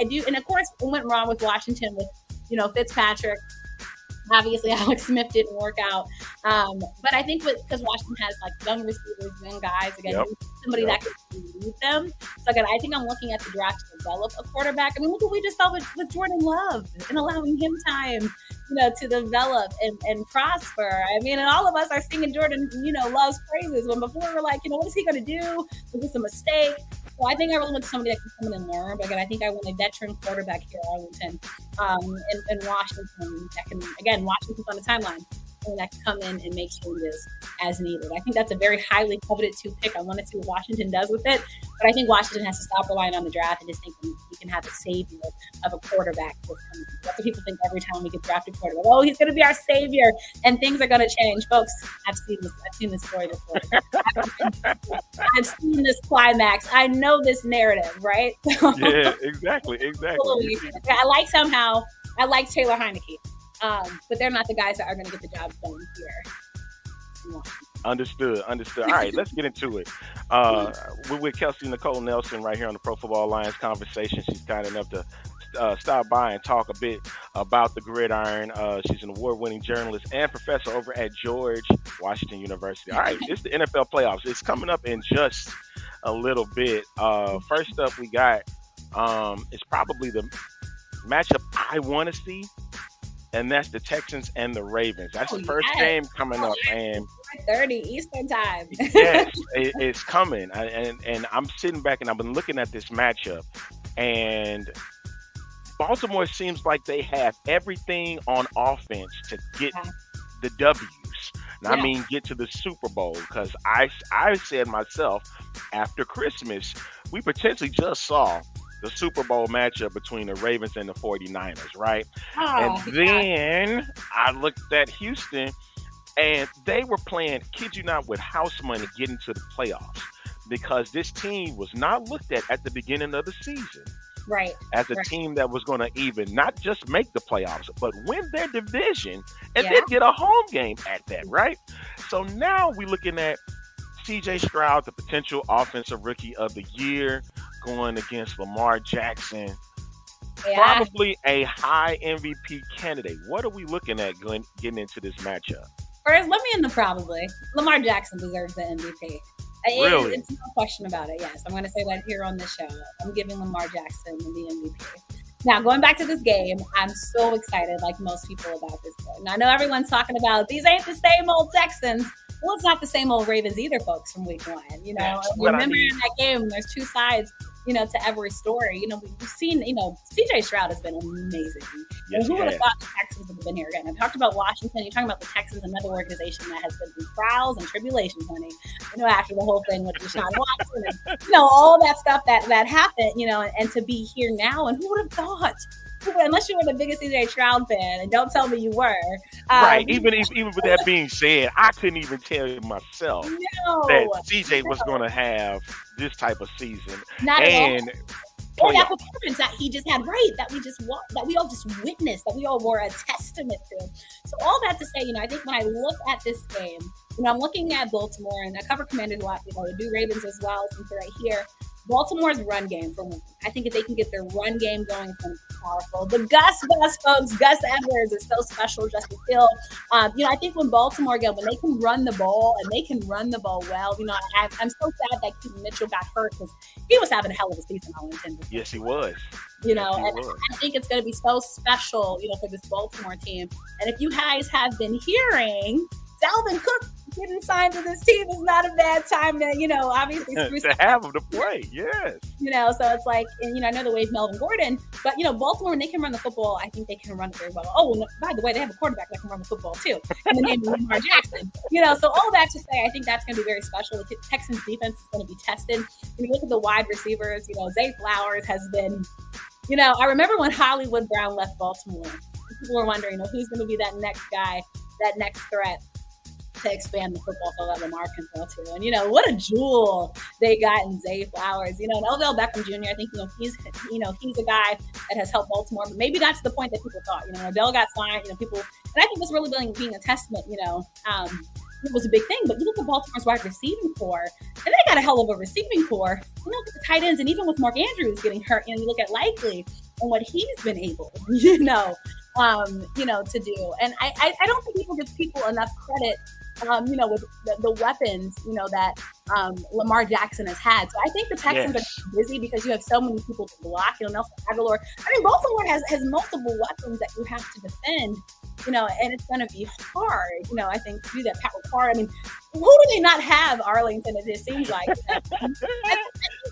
I do, and of course it went wrong with Washington with Fitzpatrick. Obviously, Alex Smith didn't work out. But I think because Washington has young receivers, young guys, again, somebody that can lead them. So again, I think I'm looking at the draft to develop a quarterback. I mean, look what we just saw with Jordan Love and allowing him time, to develop and prosper. I mean, and all of us are singing Jordan, Love's praises when before we were like, what is he going to do? Was this a mistake? So I think I really want somebody that can come in and learn. But again, I think I want a veteran quarterback here at Arlington in Washington that can, again, Washington's on the timeline, and that can come in and make changes as needed. I think that's a very highly coveted 2 pick. I want to see what Washington does with it. But I think Washington has to stop relying on the draft and just think we can have a savior of a quarterback. That's what people think every time we get drafted quarterback. Oh, he's going to be our savior, and things are going to change. Folks, I've seen this story before. I've seen this climax. I know this narrative, right? Yeah, exactly. I like somehow. I like Taylor Heineke. But they're not the guys that are going to get the job done here. Understood. All right, let's get into it. We're with Kelsey Nicole Nelson right here on the Pro Football Alliance Conversation. She's kind enough to stop by and talk a bit about the gridiron. She's an award-winning journalist and professor over at George Washington University. All right, it's the NFL playoffs. It's coming up in just a little bit. First up, we got it's probably the matchup I want to see, and that's the Texans and the Ravens. That's the first game coming up, and 30 Eastern time. Yes, it's coming, and I'm sitting back and I've been looking at this matchup, and Baltimore seems like they have everything on offense to get the W's. And I mean, get to the Super Bowl, because I said myself after Christmas, we potentially just saw the Super Bowl matchup between the Ravens and the 49ers, right? And Oh, yeah. then I looked at Houston, and they were playing, kid you not, with house money getting to the playoffs because this team was not looked at the beginning of the season Right. as a Right. team that was going to even not just make the playoffs, but win their division and Yeah. then get a home game at that, right? So now we're looking at CJ Stroud, the potential offensive rookie of the year, going against Lamar Jackson, Yeah. probably a high MVP candidate. What are we looking at getting into this matchup? First, let me in the probably. Lamar Jackson deserves the MVP. Really? It's no question about it. Yes, I'm going to say that here on this show. I'm giving Lamar Jackson the MVP. Now, going back to this game, I'm so excited, like most people, about this game. Now, I know everyone's talking about these ain't the same old Texans. Well, it's not the same old Ravens either, folks, from week one. You know, That's what I remember mean. in that game, there's two sides, you know, to every story. You know, we've seen, you know, CJ Stroud has been amazing. Yes, Who he would have has. thought the Texans would have been here again? I talked about Washington. You're talking about the Texans, another organization that has been through trials and tribulations, honey. You know, after the whole thing with Deshaun Watson and, you know, all that stuff that happened, you know, and to be here now, and who would have thought? Unless you were the biggest CJ Stroud fan, and don't tell me you were. Right. Even with that being said, I couldn't even tell myself that No, CJ was going to have this type of season. not at all. And Or that playoff. performance that he just had, right? That we all just witnessed, that we all were a testament to. So all that to say, you know, I think when I look at this game, you know, I'm looking at Baltimore, and I cover Commanders a lot. You know, I do Ravens as well, since they're right here. Baltimore's run game, for one. I think if they can get their run game going, it's going to be powerful. The Gus, folks, Gus Edwards is so special. Justin Hill. You know, I think when Baltimore when they can run the ball, and they can run the ball well, you know, I'm so sad that Keaton Mitchell got hurt, because he was having a hell of a season, Arlington. Yes, he was. You know, Yes, he and was. I think it's going to be so special, you know, for this Baltimore team. And if you guys have been hearing, Dalvin Cook getting signed to this team is not a bad time to, you know, obviously To have him to play, yes. you know, so it's like, and, you know, I know the way Melvin Gordon, but, you know, Baltimore, when they can run the football, I think they can run it very well. Oh, and by the way, they have a quarterback that can run the football too, and the name is Lamar Jackson. You know, so all that to say, I think that's going to be very special. The Texans defense is going to be tested. When you look at the wide receivers, you know, Zay Flowers has been, you know, I remember when Hollywood Brown left Baltimore, people were wondering, you know, who's going to be that next guy, that next threat to expand the football field that Lamar can throw to. And, you know, what a jewel they got in Zay Flowers. You know, and Odell Beckham Jr., I think, he's a guy that has helped Baltimore. But maybe that's the point that people thought. You know, Odell got signed, you know, people, and I think this really being a testament, you know, it was a big thing. But you look at Baltimore's wide receiving core, and they got a hell of a receiving core. You look at the tight ends, and even with Mark Andrews getting hurt, you know, you look at Likely and what he's been able, you know, to do. And I don't think people give people enough credit, you know, with the weapons, you know, that Lamar Jackson has had. So I think the Texans are busy because you have so many people to block. You know, Nelson Aguilar. I mean, Baltimore has multiple weapons that you have to defend, you know, and it's going to be hard, you know, I think, to do that. Pat Ricard, I mean, who do they not have, Arlington, as it seems like? I think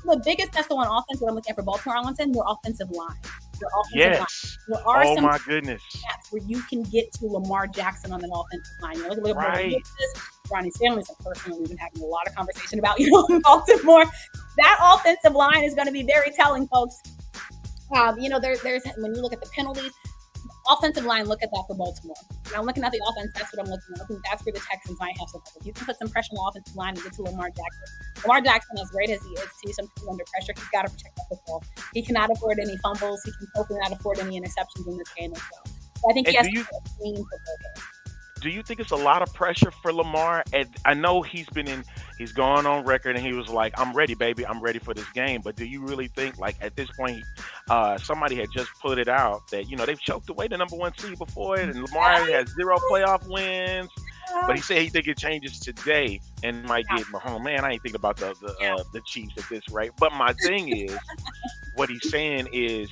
the biggest test on offense, what I'm looking at for Baltimore, Arlington, your offensive line. Yes. There are Oh some my goodness. gaps where you can get to Lamar Jackson on an offensive line. You know, look at Right. Ronnie Stanley's a person we've been having a lot of conversation about, you know, in Baltimore. That offensive line is going to be very telling, folks. You know, there's when you look at the penalties, offensive line, look at that for Baltimore. And I'm looking at the offense. That's what I'm looking at. I think that's where the Texans might have some. If you can put some pressure on the offensive line and get to Lamar Jackson. Lamar Jackson, as great as he is, sees some people under pressure. He's got to protect the football. He cannot afford any fumbles. He can hopefully not afford any interceptions in this game as well. So I think he has to be a clean football game. Do you think it's a lot of pressure for Lamar? And I know he's gone on record and he was like, I'm ready, baby. I'm ready for this game. But do you really think, like, at this point, somebody had just put it out that, you know, they've choked away the number one seed before it, and Lamar has 0 playoff wins. But he said he think it changes today and might get Mahomes. Man, I ain't thinking about the Chiefs at this rate. But my thing is, what he's saying is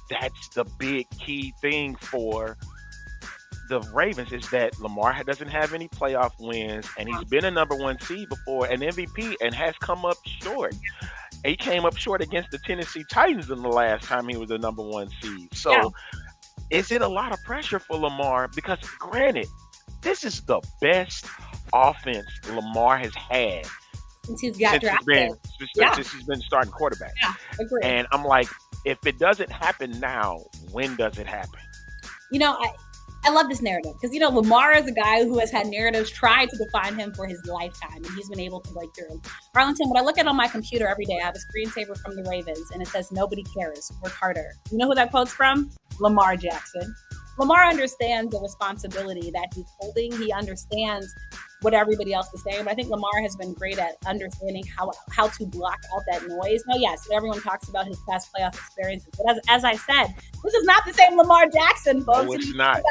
that's the big key thing for the Ravens, is that Lamar doesn't have any playoff wins, and he's been a number one seed before, an MVP, and has come up short. He came up short against the Tennessee Titans in the last time he was the number one seed. So is it a lot of pressure for Lamar? Because granted, this is the best offense Lamar has had since he's got drafted. Since he's been starting quarterback. Yeah, agree. And I'm like, if it doesn't happen now, when does it happen? I love this narrative because, Lamar is a guy who has had narratives try to define him for his lifetime, and he's been able to break through. Arlington, when I look at on my computer every day, I have a screensaver from the Ravens, and it says, "Nobody cares. Work harder." You know who that quote's from? Lamar Jackson. Lamar understands the responsibility that he's holding. He understands what everybody else is saying, but I think Lamar has been great at understanding how to block out that noise. Now, yes, everyone talks about his past playoff experiences, but as I said, this is not the same Lamar Jackson, folks. No, it's not.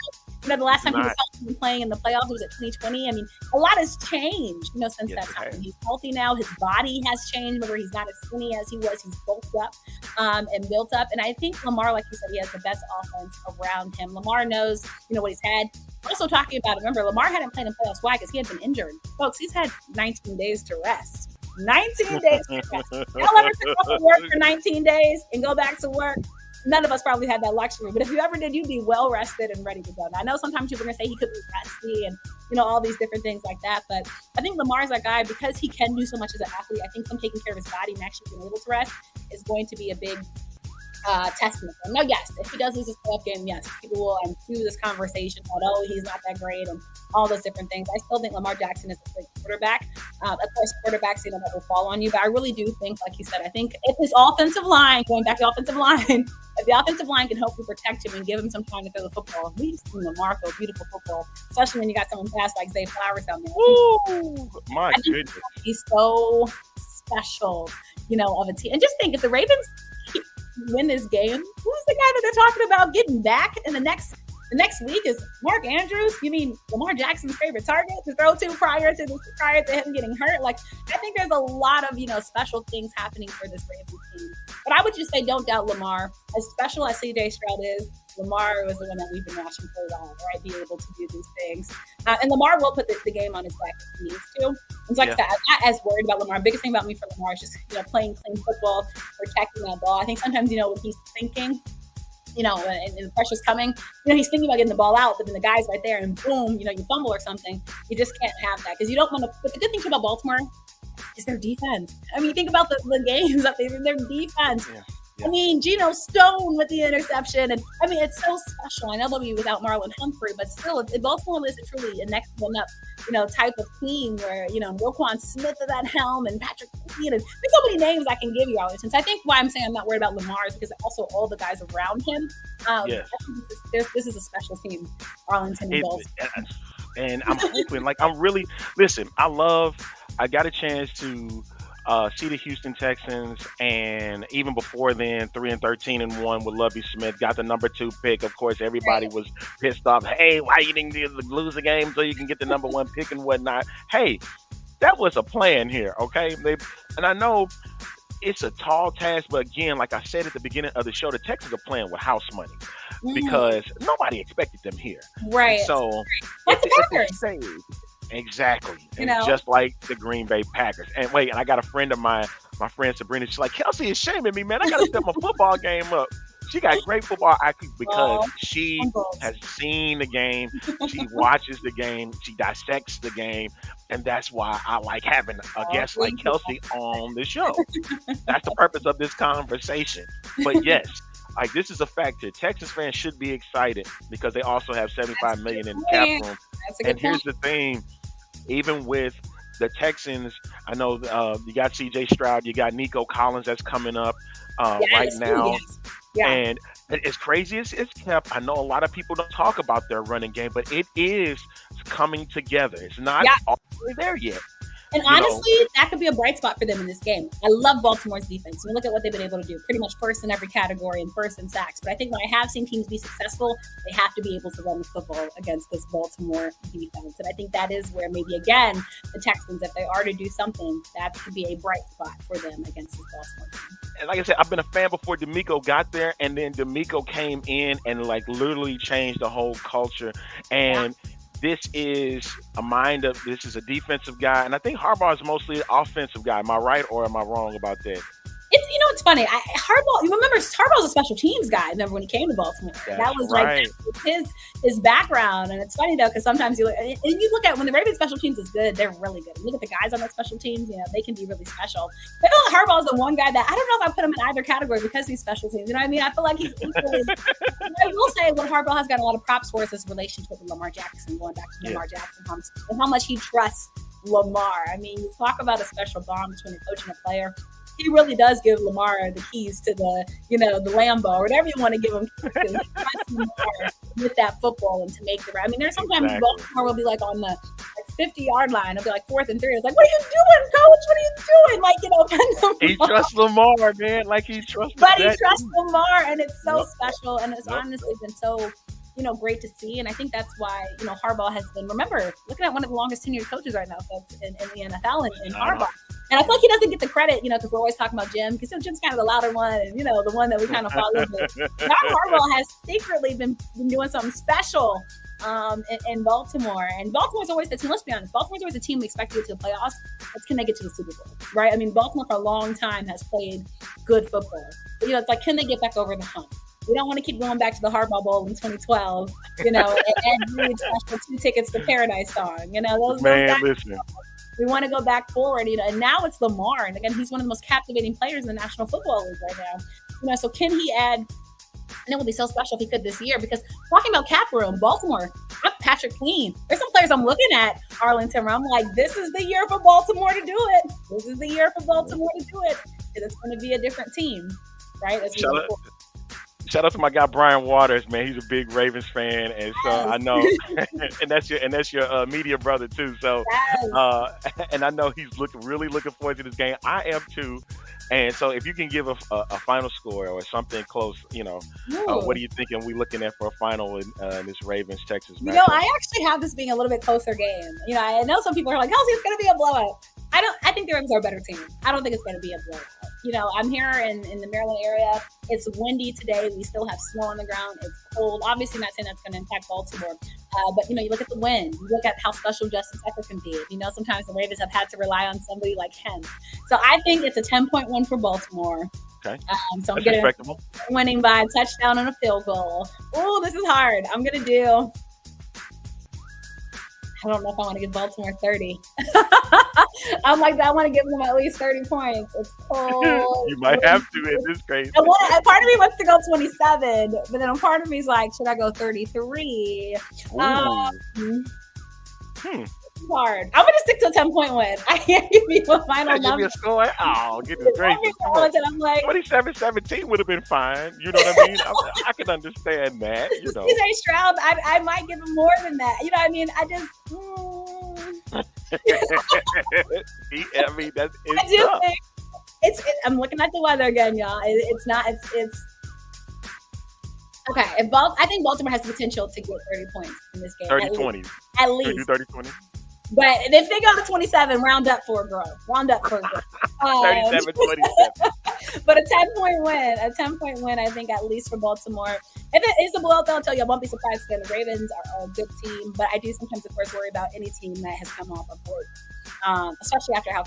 The last time he was healthy playing in the playoffs was at 2020. I mean, a lot has changed, since that time. He's healthy now. His body has changed. Remember, he's not as skinny as he was. He's bulked up and built up. And I think Lamar, like you said, he has the best offense around him. Lamar knows, what he's had. Also talking about it, remember, Lamar hadn't played in playoffs. Why? Because he had been injured. Folks, he's had 19 days to rest. 19 days to rest. Y'all ever come off to work for 19 days and go back to work? None of us probably had that luxury, but if you ever did, you'd be well rested and ready to go. Now, I know sometimes people are going to say he could be rusty and, all these different things like that, but I think Lamar's that guy because he can do so much as an athlete. I think him taking care of his body and actually being able to rest is going to be a big testament. Now, yes, if he does lose his playoff game, yes, people will ensue this conversation about, he's not that great and all those different things. I still think Lamar Jackson is a great quarterback. Of course, quarterbacks, that will fall on you, but I really do think, like you said, I think if his offensive line, going back to the offensive line, if the offensive line can hopefully protect him and give him some time to throw the football, we've seen Lamar throw beautiful football, especially when you got someone fast like Zay Flowers down there. Ooh, my goodness. He's so special, of a team. And just think, if the Ravens win this game, who's the guy that they're talking about getting back in the next week is Mark Andrews. You mean Lamar Jackson's favorite target to throw to prior to him getting hurt? Like, I think there's a lot of, special things happening for this Ravens team. But I would just say, don't doubt Lamar. As special as CJ Stroud is, Lamar was the one that we've been watching for a while, right? Be able to do these things. And Lamar will put the game on his back if he needs to. And so, like I said, I'm not as worried about Lamar. The biggest thing about me for Lamar is just, playing clean football, protecting that ball. I think sometimes, when he's thinking, and the pressure's coming, he's thinking about getting the ball out, but then the guy's right there and boom, you fumble or something. You just can't have that because you don't want to. But the good thing about Baltimore is their defense. I mean, think about the games that their defense. Yeah. I mean, Geno Stone with the interception. And I mean, it's so special. I know they'll be without Marlon Humphrey, but still, Baltimore is truly a next one up, type of team where, Roquan Smith at that helm and Patrick Queen. And there's so many names I can give you, Arlington. So I think why I'm saying I'm not worried about Lamar is because also all the guys around him. Yes. This is a special team, Arlington and Baltimore. And I'm hoping, I got a chance to see the Houston Texans, and even before then, 3-13-1 with Lovie Smith, got the number 2 pick. Of course, everybody was pissed off. Hey, why you didn't lose the game so you can get the number 1 pick and whatnot? Hey, that was a plan here, okay? And I know it's a tall task, but again, like I said at the beginning of the show, the Texans are playing with house money because nobody expected them here. Right. And so it's the stage. Exactly. And just like the Green Bay Packers. And I got a friend of mine, my friend Sabrina, she's like, Kelsey is shaming me, man. I got to step my football game up. She got great football IQ because she has seen the game. She watches the game. She dissects the game. And that's why I like having a guest like Kelsey on the show. That's the purpose of this conversation. But yes, this is a fact here. Texas fans should be excited because they also have $75 million in the cap room. And here's the thing. Even with the Texans, I know you got CJ Stroud, you got Nico Collins that's coming up right now. Yeah. And as crazy as it's kept, I know a lot of people don't talk about their running game, but it is coming together. It's not all the way there yet. And honestly, that could be a bright spot for them in this game. I love Baltimore's defense. Look at what they've been able to do. Pretty much first in every category and first in sacks. But I think when I have seen teams be successful, they have to be able to run the football against this Baltimore defense. And I think that is where maybe, again, the Texans, if they are to do something, that could be a bright spot for them against this Baltimore team. And like I said, I've been a fan before D'Amico got there, and then D'Amico came in and literally changed the whole culture. And this is a defensive guy, and I think Harbaugh is mostly an offensive guy. Am I right or am I wrong about that? It's know what's funny? Harbaugh, you remember Harbaugh's a special teams guy. Remember when he came to Baltimore? That was right. Like his background. And it's funny though, because sometimes you look at when the Ravens special teams is good, they're really good. Look at the guys on the special teams, they can be really special. But I feel like Harbaugh's the one guy that I don't know if I put him in either category because he's special teams. You know what I mean? I feel like he's equally. I will say what Harbaugh has got a lot of props for is his relationship with Lamar Jackson, going back to Lamar Jackson, and how much he trusts Lamar. I mean, you talk about a special bond between a coach and a player. He really does give Lamar the keys to the Lambo or whatever you want to give him. He trusts Lamar with that football and to make the right. I mean, there's sometimes Baltimore will be like on the 50-yard line. It'll be like 4th and 3. It's like, what are you doing, coach? What are you doing? Like, he trusts Lamar, man. Like he trusts. But he trusts Lamar, and it's so special, and it's honestly been so great to see. And I think that's why, Harbaugh has been, remember, looking at one of the longest tenured coaches right now, folks, in the NFL, and Harbaugh. And I feel like he doesn't get the credit, because we're always talking about Jim, because Jim's kind of the louder one, and, the one that we kind of follow. Now Harbaugh has secretly been doing something special in Baltimore. And Baltimore's always the team, let's be honest, Baltimore's always the team we expect to get to the playoffs. It's can they get to the Super Bowl, right? I mean, Baltimore for a long time has played good football. But, it's like, can they get back over the hump? We don't want to keep going back to the Harbaugh Bowl in 2012, and Reed special 2 tickets to Paradise song. Those guys, listen. We want to go back forward, and now it's Lamar. And again, he's one of the most captivating players in the National Football League right now. So can he add, and it would be so special if he could this year, because talking about cap room, Baltimore, I'm Patrick Queen. There's some players I'm looking at, Arlington, where I'm like, this is the year for Baltimore to do it. This is the year for Baltimore to do it. And it's going to be a different team, right? Shout out to my guy Brian Waters, man. He's a big Ravens fan, and so I know, and that's your media brother too. So, and I know he's really looking forward to this game. I am too. And so, if you can give a final score or something close, what are you thinking? We looking at for a final in this Ravens Texas match? I actually have this being a little bit closer game. I know some people are like, "Kelsey, it's going to be a blowout." I think the Ravens are a better team. I don't think it's going to be a blowout. I'm here in the Maryland area. It's windy today. We still have snow on the ground. It's cold. Obviously, not saying that's going to impact Baltimore. But, you look at the wind. You look at how special Justin Tucker can be. Sometimes the Ravens have had to rely on somebody like him. So I think it's a 10-point win for Baltimore. Okay. So I'm getting winning by a touchdown and a field goal. Oh, this is hard. I'm going to do... I don't know if I want to give Baltimore 30. I'm like, I want to give them at least 30 points. It's cold. You might have to in this case. Part of me wants to go 27, but then a part of me is like, should I go 33? Hard. I'm going to stick to a 10-point win. I can't give you a final number. Give me a score? Oh, get the gracious. I'm like, 27-17 would have been fine. You know what I mean? I can understand that. CJ Stroud, I might give him more than that. You know what I mean? I just... I mean, that's I do tough. Think I'm looking at the weather again, y'all. It's okay. I think Baltimore has the potential to get 30 points in this game. 30-20. At least. 30-20. But if they go to 27, round up for a girl. 37-27. But a 10-point win, I think, at least for Baltimore. If it is a blowout, I'll tell you, I won't be surprised because the Ravens are a good team. But I do sometimes, of course, worry about any team that has come off a break, especially after how,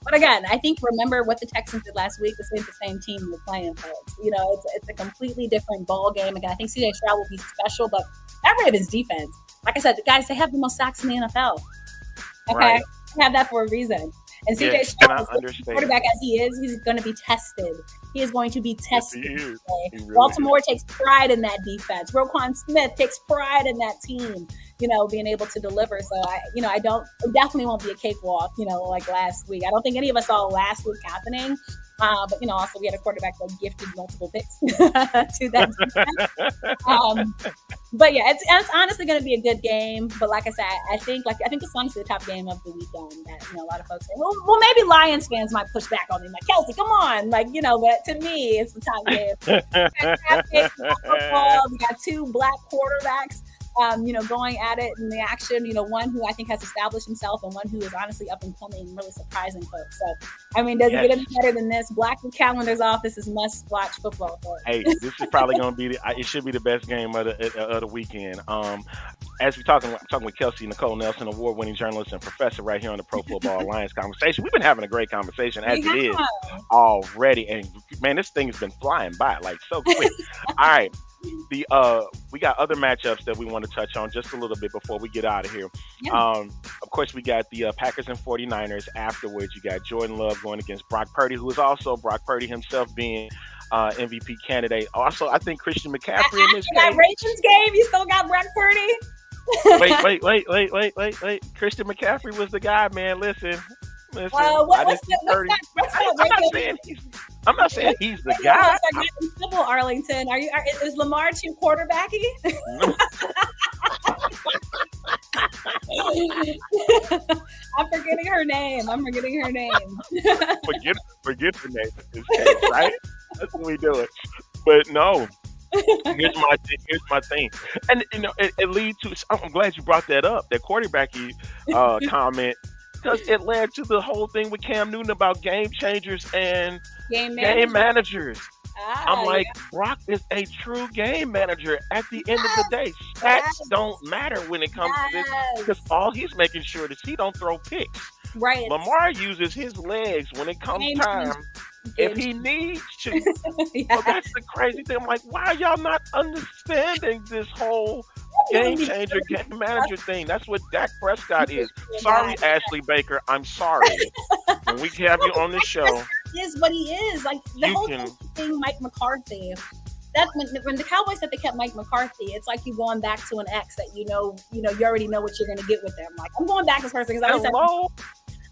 But again, I think remember what the Texans did last week. This ain't the same team we're playing, folks. It's a completely different ball game. Again, I think CJ Stroud will be special, but that Ravens defense, like I said, guys, they have the most sacks in the NFL. Okay, right. They have that for a reason. And CJ Stroud, quarterback as he is, he's going to be tested. He is going to be tested. Yes, really Baltimore takes pride in that defense. Roquan Smith takes pride in that team, being able to deliver. So it definitely won't be a cakewalk, like last week. I don't think any of us saw last week happening. But also we had a quarterback that gifted multiple picks to that defense. But yeah, it's honestly going to be a good game. But like I said, I think it's honestly the top game of the weekend. That a lot of folks say, well, maybe Lions fans might push back on me, like Kelsey, come on, but to me, it's the top game. We got 2 black quarterbacks. going at it in the action. One who I think has established himself and one who is honestly up and coming and really surprising folks. So, does it get any better than this? Block your calendars off. This is must-watch football. Folks. Hey, this is probably going to be it should be the best game of the weekend. As I'm talking with Kelsey Nicole Nelson, award-winning journalist and professor right here on the Pro Football Alliance conversation. We've been having a great conversation as it is already. And, man, this thing has been flying by, like, so quick. All right. We got other matchups that we want to touch on just a little bit before we get out of here. Yeah. Of course, we got the Packers and 49ers. Afterwards, you got Jordan Love going against Brock Purdy, who is also Brock Purdy himself being MVP candidate. Also, I think Christian McCaffrey in this game. That Ravens game, you still got Brock Purdy? Wait. Christian McCaffrey was the guy, man. Listen. I'm not saying he's the guy. Arlington, is Lamar too quarterbacky? I'm forgetting her name. Forget the name in this case, right? That's what we do it. But no. Here's my thing, and it leads to. I'm glad you brought that up, that quarterbacky comment, because it led to the whole thing with Cam Newton about game changers and game managers. I'm like, yeah. Brock is a true game manager. At the end of the day, stats don't matter when it comes to this, because all he's making sure is he don't throw picks. Right. Lamar uses his legs when it comes time. If he needs to. So that's the crazy thing. I'm like, why are y'all not understanding this whole game changer, game manager thing? That's what Dak Prescott is. Sorry, Ashley Baker. I'm sorry. When we have you on the show. He is what he is. Like the whole thing, Mike McCarthy. That's when the Cowboys said they kept Mike McCarthy, it's like you going back to an ex that you already know what you're going to get with them. Like, I'm going back as person because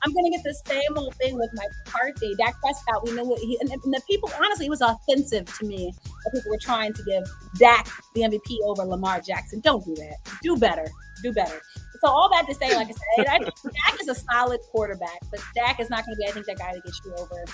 I'm going to get the same old thing with Mike McCarthy. Dak Prescott, we know what and the people, honestly, it was offensive to me that people were trying to give Dak the MVP over Lamar Jackson. Don't do that. Do better. So all that to say, like I said, Dak is a solid quarterback, but Dak is not going to be, I think, that guy to get you over,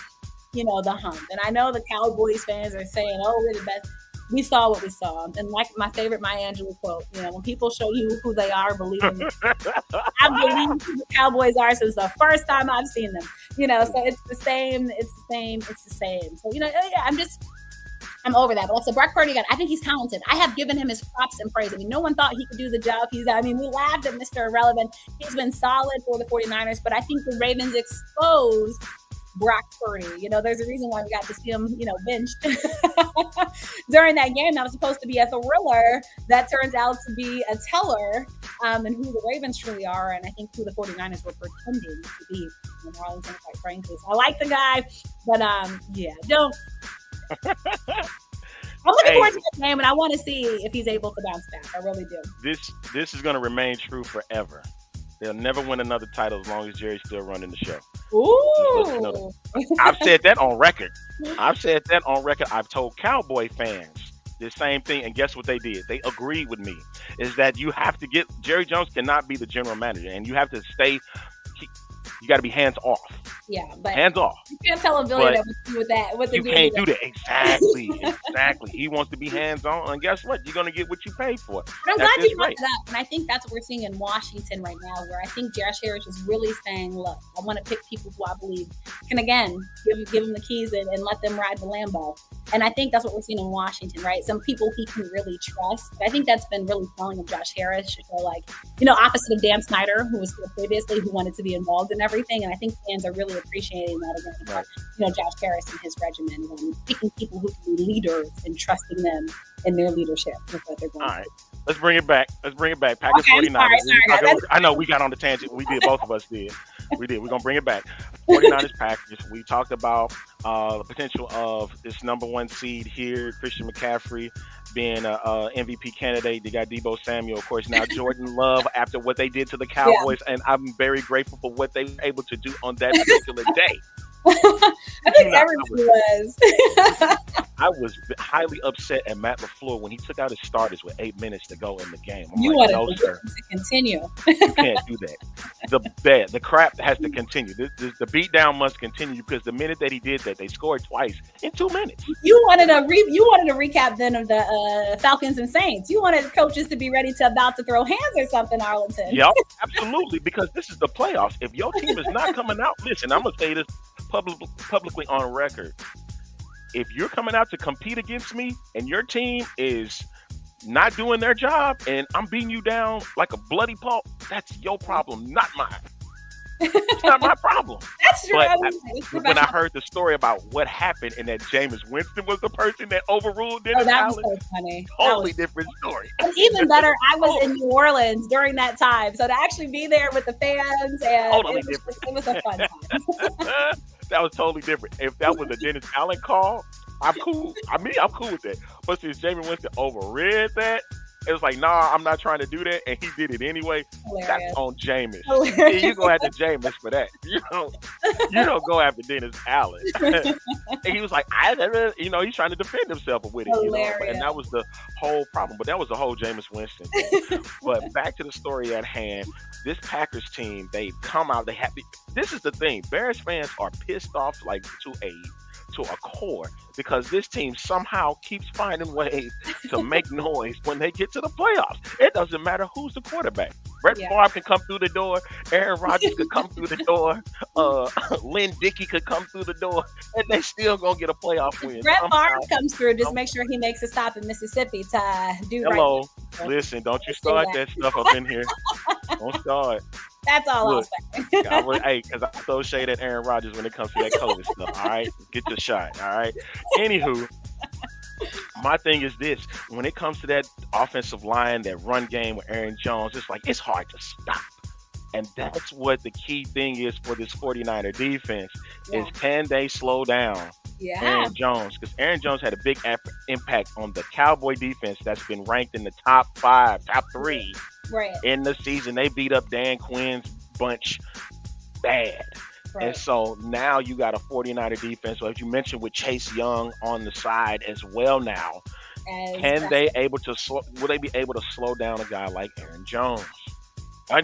the hump. And I know the Cowboys fans are saying, oh, we're the best. We saw what we saw. And like my favorite Maya Angelou quote, when people show you who they are, believe them. I believe who the Cowboys are since the first time I've seen them. So it's the same. So, I'm over that. But like I said, Brock Purdy, I think he's talented. I have given him his props and praise. No one thought he could do the job. We laughed at Mr. Irrelevant. He's been solid for the 49ers, but I think the Ravens exposed Brock Purdy. There's a reason why we got to see him, benched during that game. That was supposed to be a thriller that turns out to be a teller, and who the Ravens truly are, and I think who the 49ers were pretending to be in Arlington, quite frankly. So I like the guy, but don't. I'm looking forward to the game, and I want to see if he's able to bounce back. I really do. This is going to remain true forever. They'll never win another title as long as Jerry's still running the show. Ooh. I've said that on record. I've told Cowboy fans the same thing, and guess what they did? They agreed with me. Is that you have to get Jerry Jones cannot be the general manager, and you have to stay. You got to be hands off. Yeah, but hands off. You can't tell a billionaire with that. You can't do that. Exactly. He wants to be hands on, and guess what? You're going to get what you paid for. But I'm glad you brought it up, and I think that's what we're seeing in Washington right now, where I think Josh Harris is really saying, "Look, I want to pick people who I believe can again give them the keys and let them ride the Lambo." And I think that's what we're seeing in Washington, right? Some people he can really trust. But I think that's been really telling of Josh Harris. Opposite of Dan Snyder, who was here previously, who wanted to be involved in everything. And I think fans are really appreciating that again. Right. Josh Harris and his regimen, and picking people who can be leaders and trusting them in their leadership with what they're going to do. All right. Let's bring it back. Packers 49ers. I know we got on the tangent. We did. Both of us did. We did. We're going to bring it back. 49ers Packers. We talked about the potential of this number one seed here, Christian McCaffrey being a MVP candidate. They got Deebo Samuel, of course. Now Jordan Love, after what they did to the Cowboys, and I'm very grateful for what they were able to do on that particular day. I think everybody was. I was highly upset at Matt LaFleur when he took out his starters with 8 minutes to go in the game. You wanted to continue. You can't do that. the crap has to continue. The beatdown must continue because the minute that he did that, they scored twice in 2 minutes. You wanted a recap then of the Falcons and Saints. You wanted coaches to be ready to about to throw hands or something, Arlington. Yep, absolutely, because this is the playoffs. If your team is not coming out, listen, I'm gonna say this publicly on record. If you're coming out to compete against me and your team is not doing their job and I'm beating you down like a bloody pulp, that's your problem, not mine. It's not my problem. That's true. But when I heard the story about what happened and that Jameis Winston was the person that overruled Dennis that Allen, was so funny. Totally different story. And even better, I was in New Orleans during that time, so to actually be there with the fans and totally it was a fun time. That was totally different. If that was a Dennis Allen call, I'm cool. I'm cool with that. But since Jameis Winston overread that, it was like, nah, I'm not trying to do that, and he did it anyway. Hilarious. That's on Jameis. You go after Jameis for that. You don't go after Dennis Allen. And he was like, he's trying to defend himself with it. And that was the whole problem. But that was the whole Jameis Winston thing. But back to the story at hand. This Packers team, they come out. This is the thing. Bears fans are pissed off like to a core because this team somehow keeps finding ways to make noise when they get to the playoffs. It doesn't matter who's the quarterback. Brett Favre can come through the door. Aaron Rodgers could come through the door. Lynn Dickey could come through the door, and they still gonna get a playoff win. Brett Favre comes through. Just make sure he makes a stop in Mississippi to do Hello. Right. Listen, don't you start that stuff up in here. Don't start. That's all I'll say. Hey, because I throw shade at Aaron Rodgers when it comes to that COVID stuff. All right, get your shot. All right. Anywho, my thing is this: when it comes to that offensive line, that run game with Aaron Jones, it's hard to stop. And that's what the key thing is for this 49er defense is can they slow down Aaron Jones? Because Aaron Jones had a big impact on the Cowboy defense that's been ranked in the top 5, top 3 in the season. They beat up Dan Quinn's bunch bad. Right. And so now you got a 49er defense. So as you mentioned with Chase Young on the side as well now, will they be able to slow down a guy like Aaron Jones?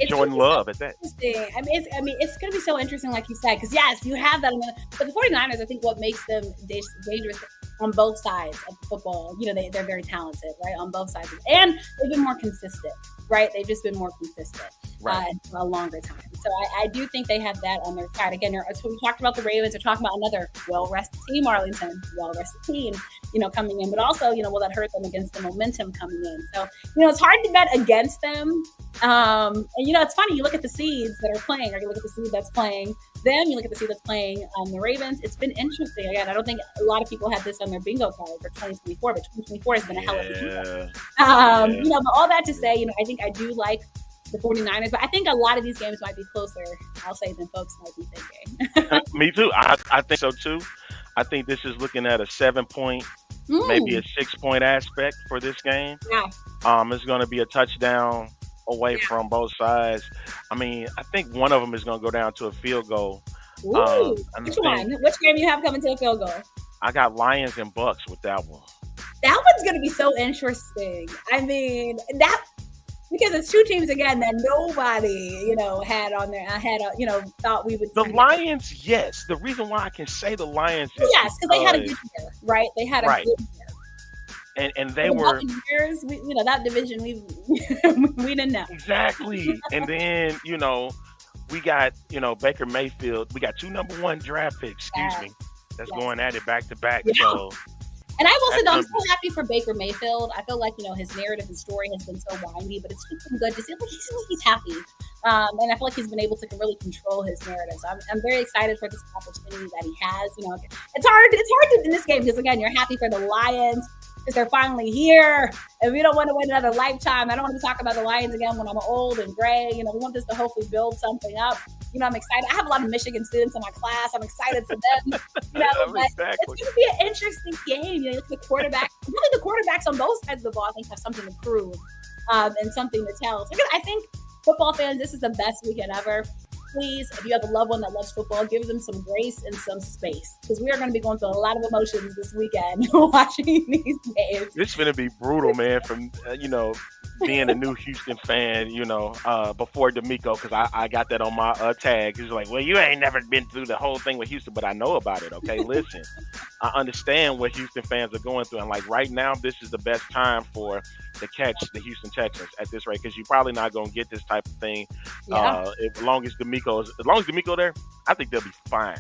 Jordan Love at that. It's going to be so interesting, like you said, because yes, you have that. But the 49ers, I think what makes them dangerous on both sides of football, they're very talented, right, on both sides. And they've been more consistent, right? They've just been more consistent for a longer time. So I do think they have that on their side. Again, so we talked about the Ravens. We're talking about another well-rested team, Arlington, well-rested team, coming in. But also, will that hurt them against the momentum coming in? So, it's hard to bet against them. And it's funny, you look at the seeds that are playing, or you look at the seed that's playing them, you look at the seed that's playing the Ravens. It's been interesting. Again, I don't think a lot of people had this on their bingo card for 2024, but 2024 has been a hell of a year. But all that to say, I think I do like the 49ers, but I think a lot of these games might be closer, I'll say, than folks might be thinking. Me too. I think so too. I think this is looking at a 7-point, maybe a 6-point aspect for this game. Yeah. It's going to be a touchdown away from both sides. I think one of them is going to go down to a field goal. Ooh, which one? Which game you have coming to a field goal? I got Lions and Bucks with that one. That one's going to be so interesting. Because it's two teams again that nobody, had on their thought we would. The Lions, yes. The reason why I can say the Lions is because they had a good year, right? They had a good year. And they were years, that division we didn't know. Exactly. And then, we got, Baker Mayfield. We got 2 number 1 draft picks, that's going at it back to back. Yeah. So and I will say, I'm so happy for Baker Mayfield. I feel like, his narrative and story has been so windy, but it's been good to see. He's happy. And I feel like he's been able to really control his narrative. So I'm very excited for this opportunity that he has. It's hard to in this game because, again, you're happy for the Lions because they're finally here. And we don't want to wait another lifetime. I don't want to talk about the Lions again when I'm old and gray. We want this to hopefully build something up. I'm excited. I have a lot of Michigan students in my class. I'm excited for them. But it's going to be an interesting game. You look at the quarterback. Really, the quarterbacks on both sides of the ball, I think, have something to prove and something to tell. So I think football fans, this is the best weekend ever. Please, if you have a loved one that loves football, give them some grace and some space because we are going to be going through a lot of emotions this weekend watching these games. It's going to be brutal, man. From being a new Houston fan, before D'Amico, because I got that on my tag. He's like, well, you ain't never been through the whole thing with Houston, but I know about it. Okay, listen, I understand what Houston fans are going through, and like right now, this is the best time to catch the Houston Texans at this rate, because you're probably not going to get this type of thing. Yeah. As long as D'Amico there, I think they'll be fine.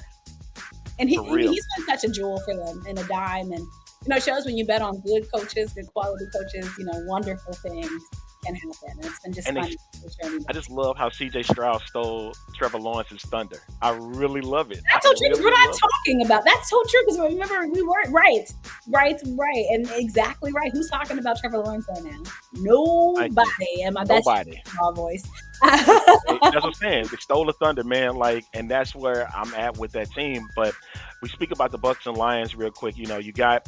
And he's been such a jewel for them and a dime. And, it shows when you bet on good coaches, good quality coaches, wonderful things can happen. And it's been just fun. I just love how C.J. Stroud stole Trevor Lawrence's thunder. I really love it. That's so true, because we're not talking about. That's so true, because remember, we weren't right, and exactly right. Who's talking about Trevor Lawrence right now? Nobody. And my best small voice. That's what I'm saying. They stole the thunder, man. And that's where I'm at with that team. But we speak about the Bucs and Lions real quick. You got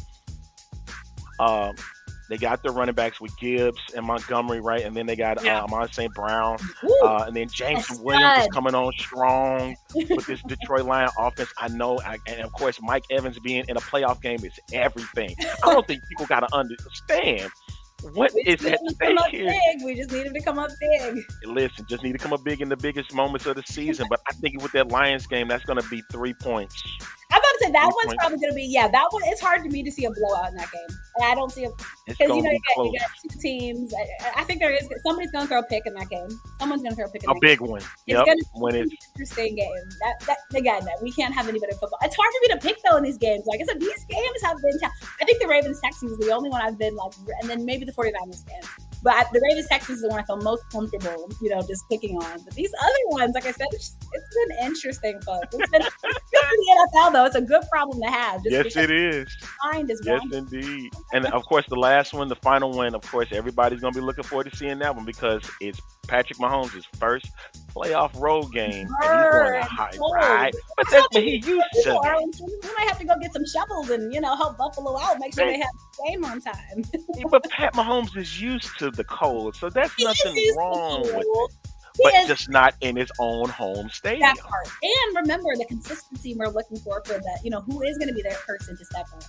they got their running backs with Gibbs and Montgomery, right? And then they got Amon St. Brown. And then James Williams is coming on strong with this Detroit Lion offense. I know. And, of course, Mike Evans being in a playoff game is everything. I don't think people got to understand what is at stake here. We just need him to come up big. Listen, just need to come up big in the biggest moments of the season. But I think with that Lions game, that's going to be 3 points. I'm about to say that one's probably going to be, that one, it's hard for me to see a blowout in that game. And I don't see because you got 2 teams. I think somebody's going to throw a pick in that game. Someone's going to throw a pick in that game. A big one. It's going to be an interesting game. Again, we can't have anybody in football. It's hard for me to pick, though, in these games. Like I said, these games have been I think the Ravens-Texans is the only one I've been and then maybe the 49ers game. But the Ravens-Texans is the one I feel most comfortable, just picking on. But these other ones, like I said, it's been interesting, folks. It's good for the NFL, though. It's a good problem to have. Yes, it is. Yes, indeed. And, of course, the last one, the final one, of course, everybody's going to be looking forward to seeing that one, because it's Patrick Mahomes' first playoff road game. And he's going to high ride. But he used to. Arlington, we might have to go get some shovels and, help Buffalo out, make sure they have the game on time. But Pat Mahomes is used to the cold, so that's nothing wrong with it. But just not in his own home stadium. That part. And remember the consistency we're looking for that, who is going to be that person to step up,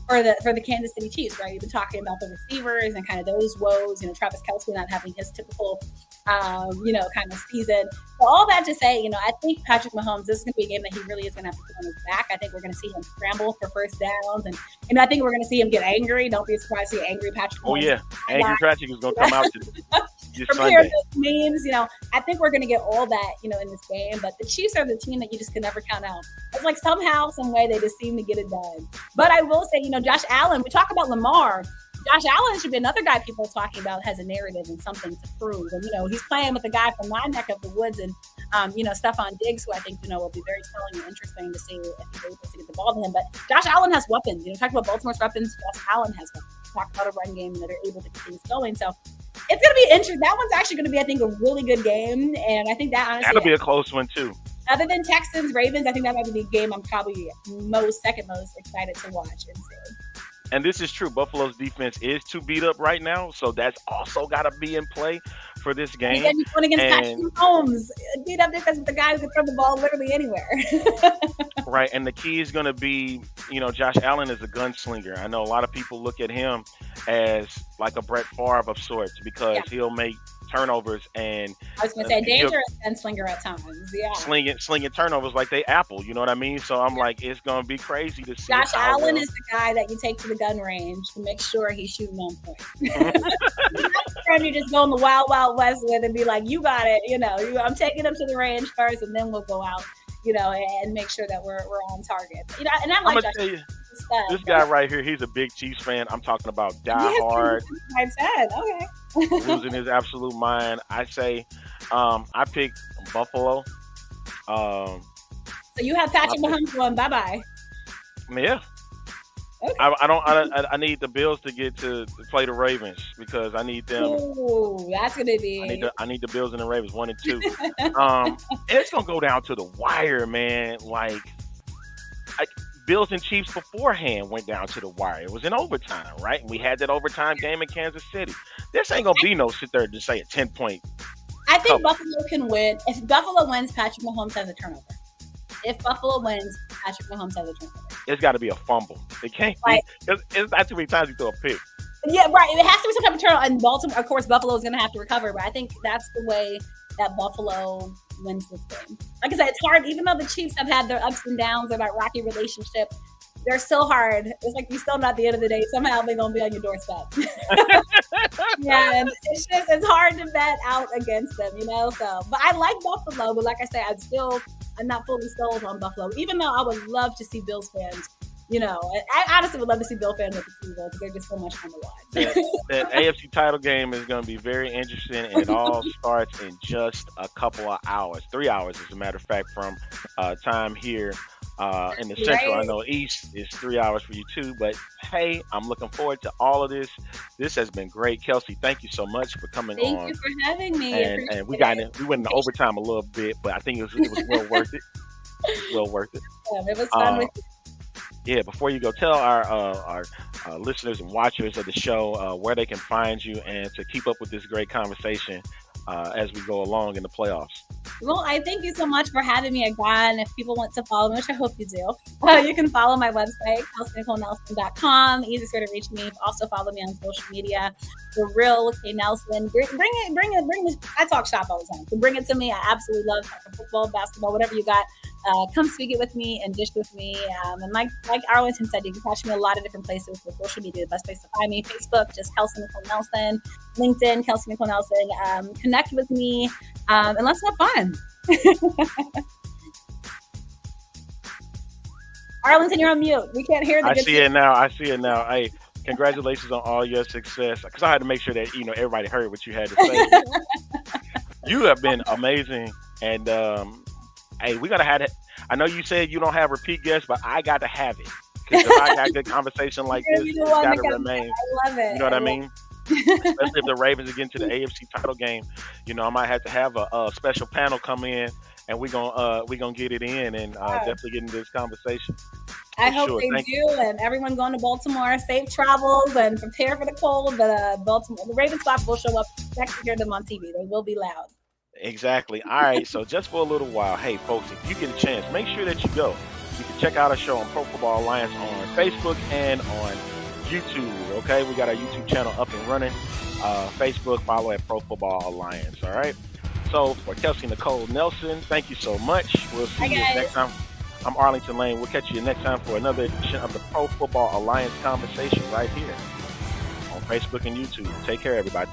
for the Kansas City Chiefs, right? You've been talking about the receivers and kind of those woes, Travis Kelsey not having his typical, kind of season. So all that to say, I think Patrick Mahomes, this is going to be a game that he really is going to have to put on his back. I think we're going to see him scramble for first downs. And I think we're going to see him get angry. Don't be surprised to see angry Patrick Mahomes. Oh, yeah. Angry Patrick is going to come out this from here, memes, I think we're going to get all that, in this game. But the Chiefs are the team that you just can never count out. It's like somehow, some way, they just seem to get it done. But I will say, Josh Allen, we talk about Lamar. Josh Allen should be another guy people are talking about has a narrative and something to prove. And, he's playing with a guy from my neck of the woods and, Stephon Diggs, who I think, will be very telling and interesting to see if he's able to get the ball to him. But Josh Allen has weapons. Talk about Baltimore's weapons. Josh Allen has weapons. Talk about a run game that are able to get things going. So it's going to be interesting. That one's actually going to be, I think, a really good game. And I think that honestly, that'll be a close one, too. Other than Texans-Ravens, I think that might be the game I'm probably second most excited to watch and see. And this is true. Buffalo's defense is too beat up right now, so that's also got to be in play for this game. And he's going against Patrick Mahomes. Beat up defense with the guy who can throw the ball literally anywhere. Right, and the key is going to be, Josh Allen is a gunslinger. I know a lot of people look at him as like a Brett Favre of sorts, because he'll make turnovers and I was going to say dangerous gunslinger at times. Yeah, slinging turnovers like they Apple. You know what I mean? So I'm like, it's going to be crazy to see. Josh Allen is the guy that you take to the gun range to make sure he's shooting on point. You just go in the wild, wild west with and be like, you got it. I'm taking him to the range first, and then we'll go out. And make sure that we're on target. And I like Josh. This guy right here, he's a big Chiefs fan. I'm talking about diehard. Okay. Losing his absolute mind. I say, I pick Buffalo. So you have Patrick Mahomes going. Bye. Yeah. Okay. I need the Bills to get to play the Ravens, because I need them. Ooh, that's gonna be. I need the Bills and the Ravens 1 and 2. And it's gonna go down to the wire, man. Like Bills and Chiefs beforehand went down to the wire. It was in overtime, right? And we had that overtime game in Kansas City. This ain't gonna be no sit there to say a 10-point. I think Buffalo can win. If Buffalo wins, Patrick Mahomes has a turnover. If Buffalo wins, Patrick Mahomes has a turnover. It's got to be a fumble. It can't be. It's not too many times you throw a pick. Yeah, right. It has to be some type of turnover. And Baltimore, of course, Buffalo is going to have to recover. But I think that's the way that Buffalo wins this game. Like I said, it's hard. Even though the Chiefs have had their ups and downs of that rocky relationship, they're still hard. It's like you still not at the end of the day. Somehow they're going to be on your doorstep. Yeah, and it's hard to bet out against them, you know. So, but I like Buffalo. But like I said, I'm not fully sold on Buffalo. Even though I would love to see Bills fans. You know, I honestly would love to see Bill fans with the Super Bowl because they're just so much fun to watch. That AFC title game is going to be very interesting, and it all starts in just a couple of hours, 3 hours, as a matter of fact, from time here in the Central. Right. I know East is 3 hours for you too, but hey, I'm looking forward to all of this. This has been great, Kelsey. Thank you so much for coming on. Thank you for having me. And we went into overtime a little bit, but I think it was well worth it. Well worth it. Yeah, it was fun with you. Yeah, before you go, tell our listeners and watchers of the show where they can find you and to keep up with this great conversation as we go along in the playoffs. Well, I thank you so much for having me again. If people want to follow me, which I hope you do, you can follow my website, KelseyNicoleNelson.com. Easiest way to reach me. Also follow me on social media, The Real K Nelson. Bring it. I talk shop all the time. So bring it to me. I absolutely love talking football, basketball, whatever you got. Come speak it with me and dish with me. And like Arlington said, you can catch me a lot of different places with social media. The best place to find me: Facebook, just Kelsey Nicole Nelson; LinkedIn, Kelsey Nicole Nelson. Connect with me, and let's have fun. Arlington, you're on mute. We can't hear the. I see it now. Hey, congratulations on all your success. Because I had to make sure that everybody heard what you had to say. You have been amazing, and hey, we gotta have it. I know you said you don't have repeat guests, but I got to have it because if I got a good conversation like this, it's got to remain. I love it. You know what I mean? Especially if the Ravens get into the AFC title game, I might have to have a special panel come in, and we're gonna get it in and definitely get into this conversation. I hope they do, and everyone going to Baltimore, safe travels and prepare for the cold. But Baltimore, the Ravens flock will show up. Expect to hear them on TV. They will be loud. Exactly. All right. So just for a little while, hey folks, if you get a chance, make sure that you go. You can check out our show on Pro Football Alliance on Facebook and on YouTube. Okay, we got our YouTube channel up and running. Facebook, follow at Pro Football Alliance. All right. So for Kelsey Nicole Nelson, thank you so much. We'll see you next time. I'm Arlington Lane. We'll catch you next time for another edition of the Pro Football Alliance conversation right here on Facebook and YouTube. Take care, everybody.